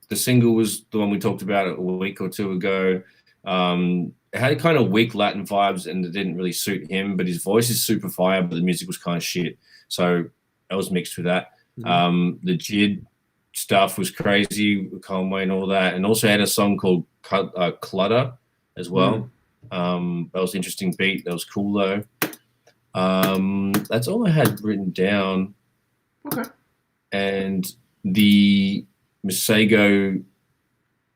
the single was the one we talked about a week or two ago. It had kind of weak Latin vibes, and it didn't really suit him. But his voice is super fire, but the music was kind of shit. So I was mixed with that. The Jid stuff was crazy with Conway and all that, and also had a song called Clutter as well. That was an interesting beat. That was cool though. That's all I had written down. Okay. And the Masego,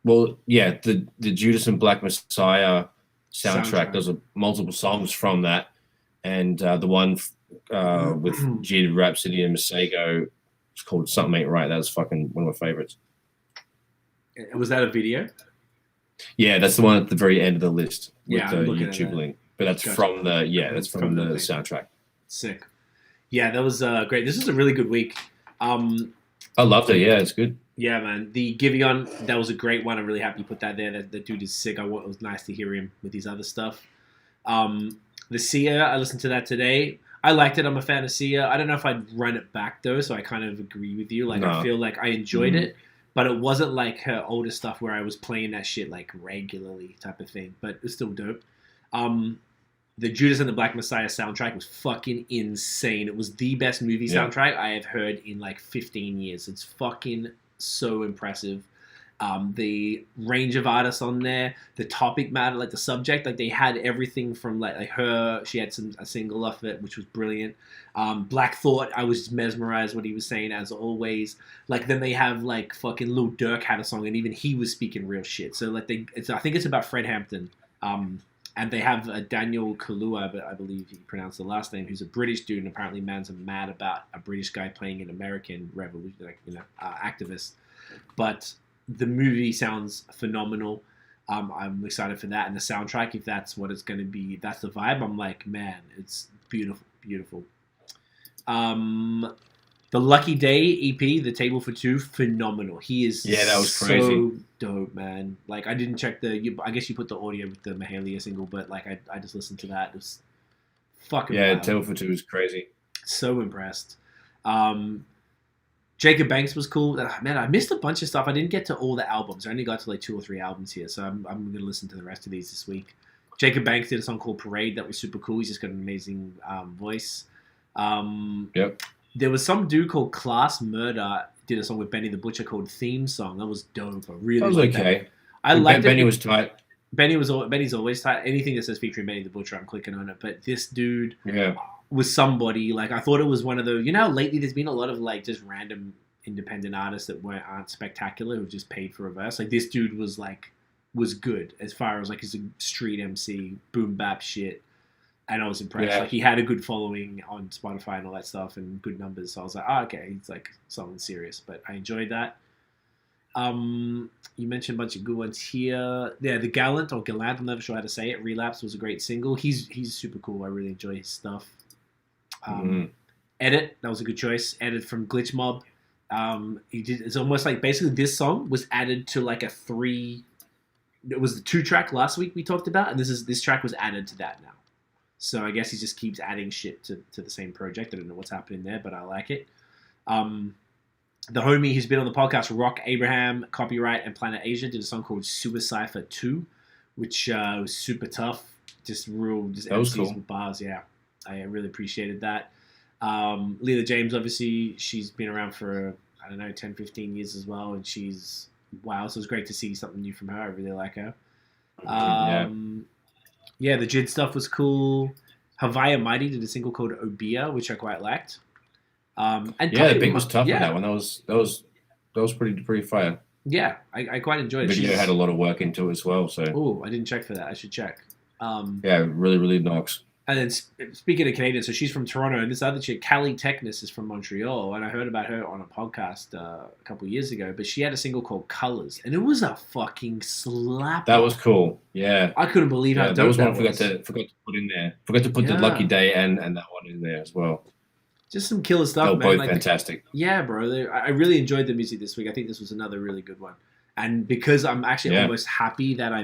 well, yeah, the Judas and Black Messiah soundtrack. There's multiple songs from that, and the one with Jid, Rhapsody, and Masego, it's called Something Ain't Right. That was fucking one of my favorites. Was that a video? Yeah, that's the one at the very end of the list with Yeah, the I'm looking YouTube at that. link. But that's from the that's from the soundtrack. Sick. Yeah, that was great. This was a really good week. I loved it. Yeah, it's good. Yeah, man. The GIVÄON, that was a great one. I'm really happy you put that there. That dude is sick. It was nice to hear him with his other stuff. The Sia, I listened to that today. I liked it. I'm a fan of Sia. I don't know if I'd run it back though, so I kind of agree with you. Like, I feel like I enjoyed it, but it wasn't like her older stuff where I was playing that shit like regularly type of thing. But it's still dope. The Judas and the Black Messiah soundtrack was fucking insane. It was the best movie soundtrack I have heard in like 15 years. It's fucking so impressive. The range of artists on there, the topic matter, like the subject, like they had everything from like her. She had a single off it, which was brilliant. Black Thought, I was just mesmerized what he was saying as always. Like then they have like fucking Lil Durk had a song, and even he was speaking real shit. So like I think it's about Fred Hampton. And they have Daniel Kaluuya, but I believe he pronounced the last name, who's a British dude, and apparently man's mad about a British guy playing an American revolution, activist. But the movie sounds phenomenal. I'm excited for that, and the soundtrack, if that's what it's going to be, that's the vibe. I'm like, man, it's beautiful, beautiful. The Lucky Daye EP, The Table for Two, phenomenal. He is that was so crazy. Dope, man. Like, I didn't check I guess you put the audio with the Mahalia single, but like I just listened to that. It was fucking wild. Table for Two was crazy. So impressed. Jacob Banks was cool. Man, I missed a bunch of stuff. I didn't get to all the albums. I only got to like 2 or 3 albums here, so I'm going to listen to the rest of these this week. Jacob Banks did a song called Parade that was super cool. He's just got an amazing voice. Yep. There was some dude called Klass Murda did a song with Benny the Butcher called Theme Song. That was dope. I really liked okay. that. I liked Benny it. was tight. Benny's always tight. Anything that says featuring Benny the Butcher, I'm clicking on it. But this dude was somebody. Like, I thought it was one of the. You know, lately there's been a lot of like just random independent artists that aren't spectacular who just paid for a verse. Like, this dude was good as far as like his street MC, boom bap shit. And I was impressed. Like, he had a good following on Spotify and all that stuff, and good numbers. So I was like, okay, he's like something serious. But I enjoyed that. You mentioned a bunch of good ones here. Yeah, the Gallant, I'm never sure how to say it. Relapse was a great single. He's super cool. I really enjoy his stuff. Edit, that was a good choice. Edit from Glitch Mob. It's almost like basically this song was added to like it was the 2-track last week we talked about, and this track was added to that now. So I guess he just keeps adding shit to the same project. I don't know what's happening there, but I like it. The homie who's been on the podcast, Rock Abraham, Copywrite, and Planet Asia, did a song called Suicide 2, which was super tough. Just that was cool. With bars, yeah. I really appreciated that. Leela James, obviously, she's been around for, 10, 15 years as well, and she's wow. So it was great to see something new from her. I really like her. Yeah, the Jid stuff was cool. Haviah Mighty did a single called Obia, which I quite liked. And the beat was tough on that one. That was pretty fire. Yeah, I quite enjoyed it. The video had a lot of work into it as well. So I didn't check for that. I should check. Really, really knocks. And then speaking of Canadian, so she's from Toronto, and this other chick, Callie Technis, is from Montreal, and I heard about her on a podcast a couple of years ago. But she had a single called Colors, and it was a fucking slapper. That was cool. Yeah, I couldn't believe how dope that was one. I forgot to put in there. Forgot to put the Lucky Daye and that one in there as well. Just some killer stuff, they were man. both fantastic. Yeah, bro. I really enjoyed the music this week. I think this was another really good one. And because I'm actually almost happy that I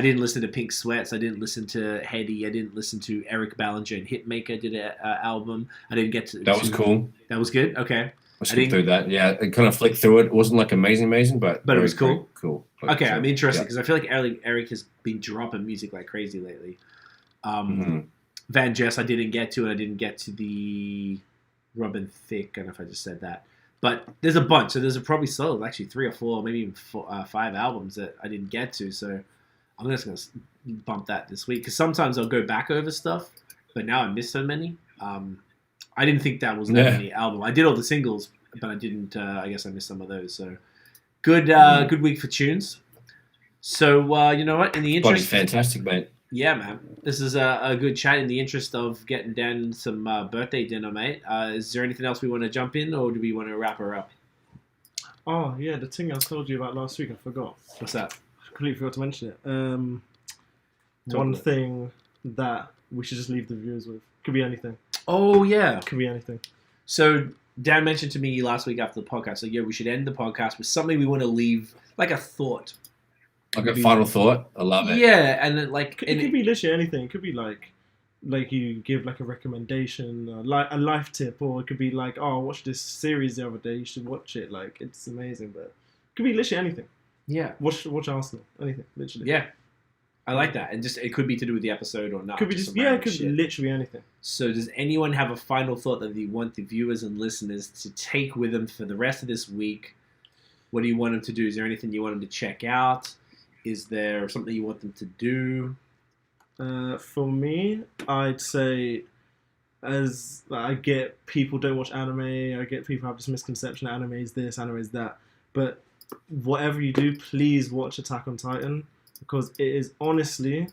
didn't listen to Pink Sweats. I didn't listen to Headie. I didn't listen to Eric Bellinger and Hitmaka did an album. I didn't get to. That was cool. That was good. Okay. I skipped through that. Yeah, it kind of flicked through it. It wasn't like amazing, but it was cool. Cool. Okay, I'm interested because I feel like Eric has been dropping music like crazy lately. VanJess I didn't get to, and I didn't get to the Robin Thicke. I don't know if I just said that. But there's a bunch. So there's probably still actually 3 or 4, maybe even 5 albums that I didn't get to. So I'm just going to bump that this week. Because sometimes I'll go back over stuff, but now I miss so many. I didn't think that was that many album. I did all the singles, but I didn't. I guess I missed some of those. So good week for tunes. So you know what? In the interest, body's fantastic, mate. Yeah, man. This is a good chat. In the interest of getting down some birthday dinner, mate. Is there anything else we want to jump in, or do we want to wrap her up? Oh yeah, the thing I told you about last week. I forgot. What's that? I completely forgot to mention it. One thing that we should just leave the viewers with. Could be anything. Oh, yeah. Could be anything. So, Dan mentioned to me last week after the podcast, like, we should end the podcast with something we want to leave, like a thought. Like a final thought? I love it. Yeah, and then, like... It could be literally anything. It could be, like you give, like, a recommendation, like a life tip, or it could be, like, oh, I watched this series the other day, you should watch it. Like, it's amazing, but it could be literally anything. Yeah. Watch Arsenal. Anything, literally. Yeah. I like that. And just it could be to do with the episode or not. Could be just it could be literally anything. So does anyone have a final thought that they want the viewers and listeners to take with them for the rest of this week? What do you want them to do? Is there anything you want them to check out? Is there something you want them to do? For me, I'd say as I get people don't watch anime, I get people have this misconception anime is this, anime is that. But whatever you do, please watch Attack on Titan. Because it is honestly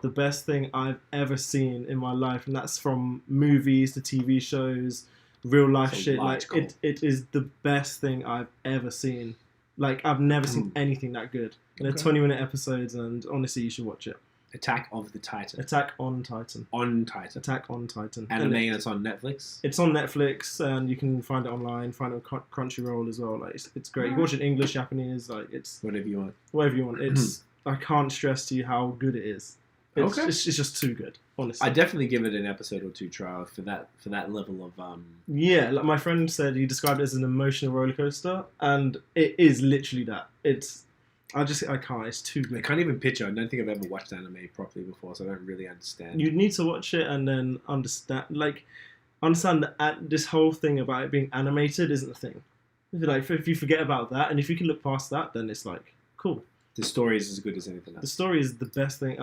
the best thing I've ever seen in my life. And that's from movies to TV shows, real life shit. Logical. Like, it is the best thing I've ever seen. Like, I've never seen anything that good. And they're 20-minute episodes, and honestly, you should watch it. Attack of the Titan. Attack on Titan. On Titan. Attack on Titan. Anime, and it's on Netflix? It's on Netflix, and you can find it online, find it on Crunchyroll as well. Like, it's great. You can watch it in English, Japanese, like, it's... Whatever you want. Whatever you want. It's... I can't stress to you how good it is. It's just too good, honestly. I definitely give it an episode or 2 trial for that level of Yeah, like my friend said, he described it as an emotional roller coaster, and it is literally that. I can't. It's too good. I can't even picture. I don't think I've ever watched anime properly before, so I don't really understand. You need to watch it and then understand that this whole thing about it being animated isn't a thing. If you forget about that, and if you can look past that, then it's like cool. The story is as good as anything else. The story is the best thing.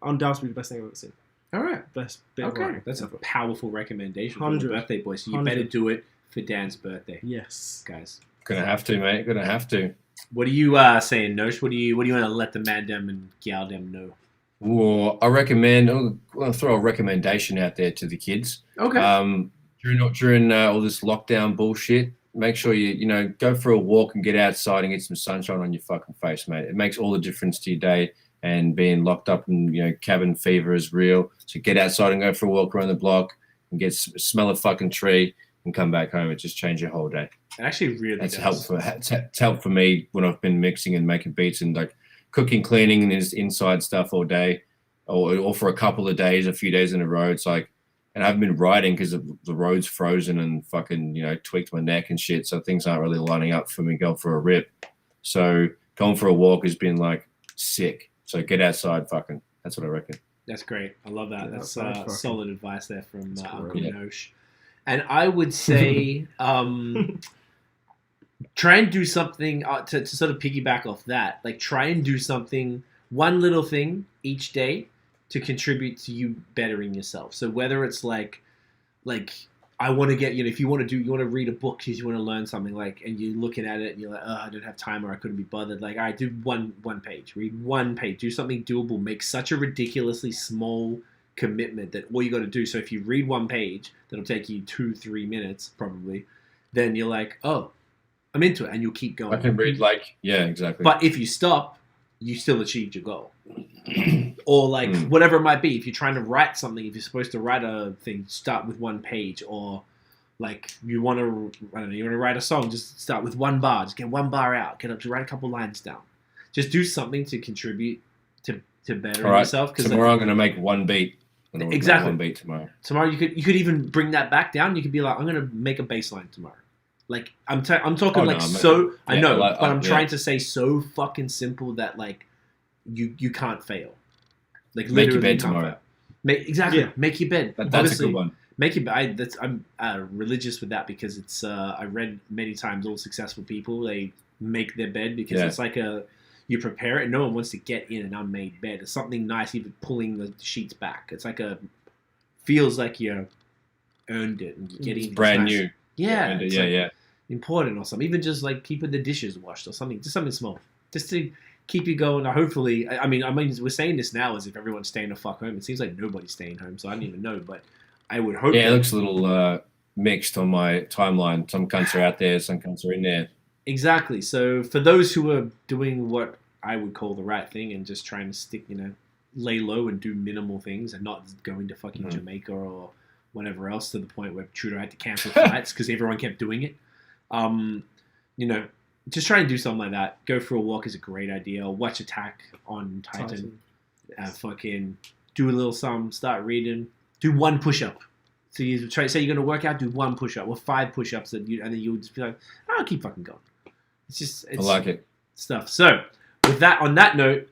Undoubtedly the best thing I've ever seen. All right. Best bit okay. Of writing. That's a powerful recommendation for 100. the birthday boy. So you 100. better do it for Dan's birthday. Yes. Guys. Gonna have to, mate. Gonna have to. What are you saying, Nosh? What do you want to let the man dem and gal dem know? Well, I'll throw a recommendation out there to the kids. Okay. During all this lockdown bullshit, make sure you go for a walk and get outside and get some sunshine on your fucking face, mate. It makes all the difference to your day. And being locked up in cabin fever is real. So get outside and go for a walk around the block and smell a fucking tree and come back home. It just change your whole day. It actually really does. It's helped for me when I've been mixing and making beats and like cooking, cleaning, and inside stuff all day, or for a couple of days, a few days in a row. It's like. And I haven't been riding because the road's frozen and fucking, tweaked my neck and shit. So things aren't really lining up for me going for a rip. So going for a walk has been like sick. So get outside, fucking. That's what I reckon. That's great. I love that. Yeah, that's solid advice there from Uncle Yeah. Nosh. And I would say try and do something to sort of piggyback off that. Like try and do something, one little thing each day to contribute to you bettering yourself. So whether it's like I want to get, if you want to read a book because you want to learn something, and you're looking at it and you're like, oh, I don't have time or I couldn't be bothered. Like, all right, do one page, read one page, do something doable, make such a ridiculously small commitment that all you got to do. So if you read one page, that'll take you 2-3 minutes probably. Then you're like, oh, I'm into it, and you'll keep going. I can read yeah, exactly. But if you stop, you still achieved your goal. Or whatever it might be. If you're trying to write something, if you're supposed to write a thing, start with one page. Or you want to write a song, just start with one bar. Just get one bar out. Get up to write a couple lines down. Just do something to contribute to better yourself. Tomorrow I'm going to make one beat. Exactly. One beat tomorrow. Tomorrow you could even bring that back down. You could be like, I'm going to make a bass line tomorrow. Like I'm talking I know, but I'm trying to say so fucking simple that like you can't fail. Like make your literally bed tomorrow. Make your bed. That's a good one. Make your bed. I'm religious with that because it's I read many times all successful people they make their bed because it's like you prepare it and no one wants to get in an unmade bed. It's something nice, even pulling the sheets back. It's like feels like you earned it and you're getting brand new. Yeah, yeah. Important or something. Even just like keeping the dishes washed or something. Just something small. Just to keep you going. Hopefully, I mean, we're saying this now as if everyone's staying the fuck home. It seems like nobody's staying home, so I don't even know. But I would hope. Yeah, it looks a little mixed on my timeline. Some cunts are out there, some cunts are in there. Exactly. So for those who are doing what I would call the right thing and just trying to stick, lay low and do minimal things and not going to fucking Jamaica or whatever else to the point where Trudeau had to cancel flights because everyone kept doing it. Just try and do something like that. Go for a walk is a great idea. Watch Attack on Titan. Yes. Fucking do a little something. Start reading. Do one push-up. So you try. Say you're gonna work out. Do one push-up or 5 push-ups, and then you'll just be like, I'll keep fucking going. It's I like it. Stuff. So with that, on that note,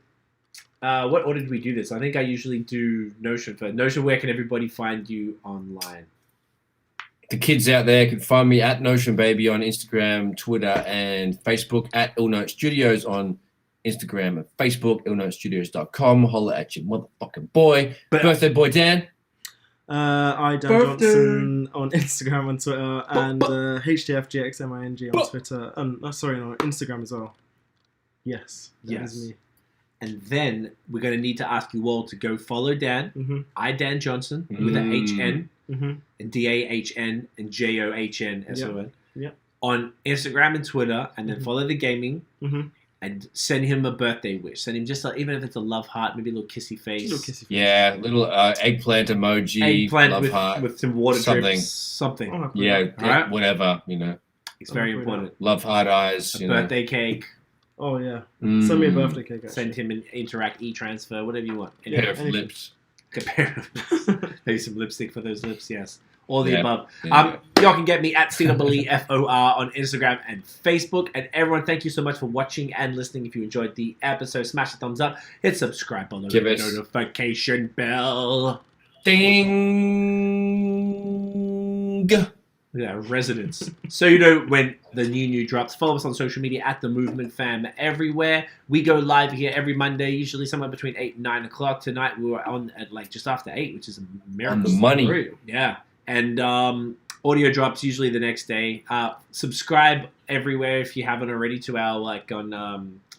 what order did we do this? I think I usually do Notion first. Notion, where can everybody find you online? The kids out there can find me at Notion Baby on Instagram, Twitter, and Facebook, at IllNote Studios on Instagram and Facebook, illnotestudios.com. Holla at your motherfucking boy. Birthday boy Dan. Dan Johnson on Instagram and Twitter, and HDFGXMING on Twitter. On Instagram as well. Yes. That is me. And then we're going to need to ask you all to go follow Dan. Dan Johnson with an HN and DAHN and JOHNSON on Instagram and Twitter, and then follow the gaming and send him a birthday wish. Send him just even if it's a love heart, maybe a little kissy face. Yeah, little eggplant emoji, love heart with some water drips, something. Oh, yeah, whatever, It's very important. Love heart eyes, birthday cake. Oh yeah, send me a birthday cake. Actually. Send him an Interact e-transfer, whatever you want. Pair of lips. Maybe some lipstick for those lips. Yes, all the above. Y'all can get me at CWFOR on Instagram and Facebook. And everyone, thank you so much for watching and listening. If you enjoyed the episode, smash the thumbs up, hit subscribe below, the notification bell. Ding. Yeah, residents. So you know when the new drops. Follow us on social media at The Movement Fam everywhere. We go live here every Monday, usually somewhere between 8 and 9 o'clock. Tonight we were on at just after 8, which is a miracle. On the money. Yeah. And audio drops usually the next day. Subscribe everywhere if you haven't already to our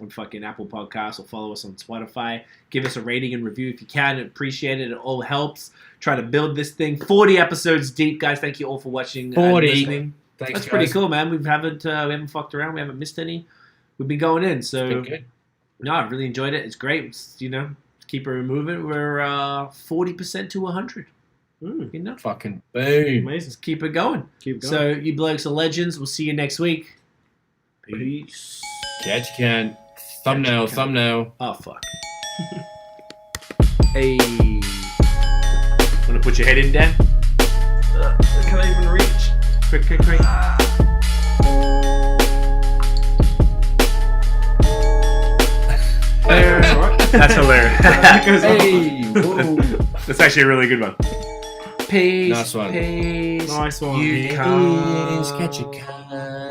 on fucking Apple Podcasts, or follow us on Spotify. Give us a rating and review if you can. Appreciate it. It all helps. Try to build this thing. 40 episodes deep, guys. Thank you all for watching. 40. And listening. Thanks, That's guys. pretty cool, man. We haven't fucked around. We haven't missed any. We've been going in. So no, I really enjoyed it. It's great. It's, keep it moving. We're 40% to 100. Fucking boom. Amazing. Let's keep it going. So you blokes are legends. We'll see you next week. Peace. Catch you can. Thumbnail. Oh, fuck. Hey. Want to put your head in, Dan? Can I even reach? Quick. That's hilarious. Hey, whoa. That's actually a really good one. Peace. Nice one. Nice one. You Catch you can.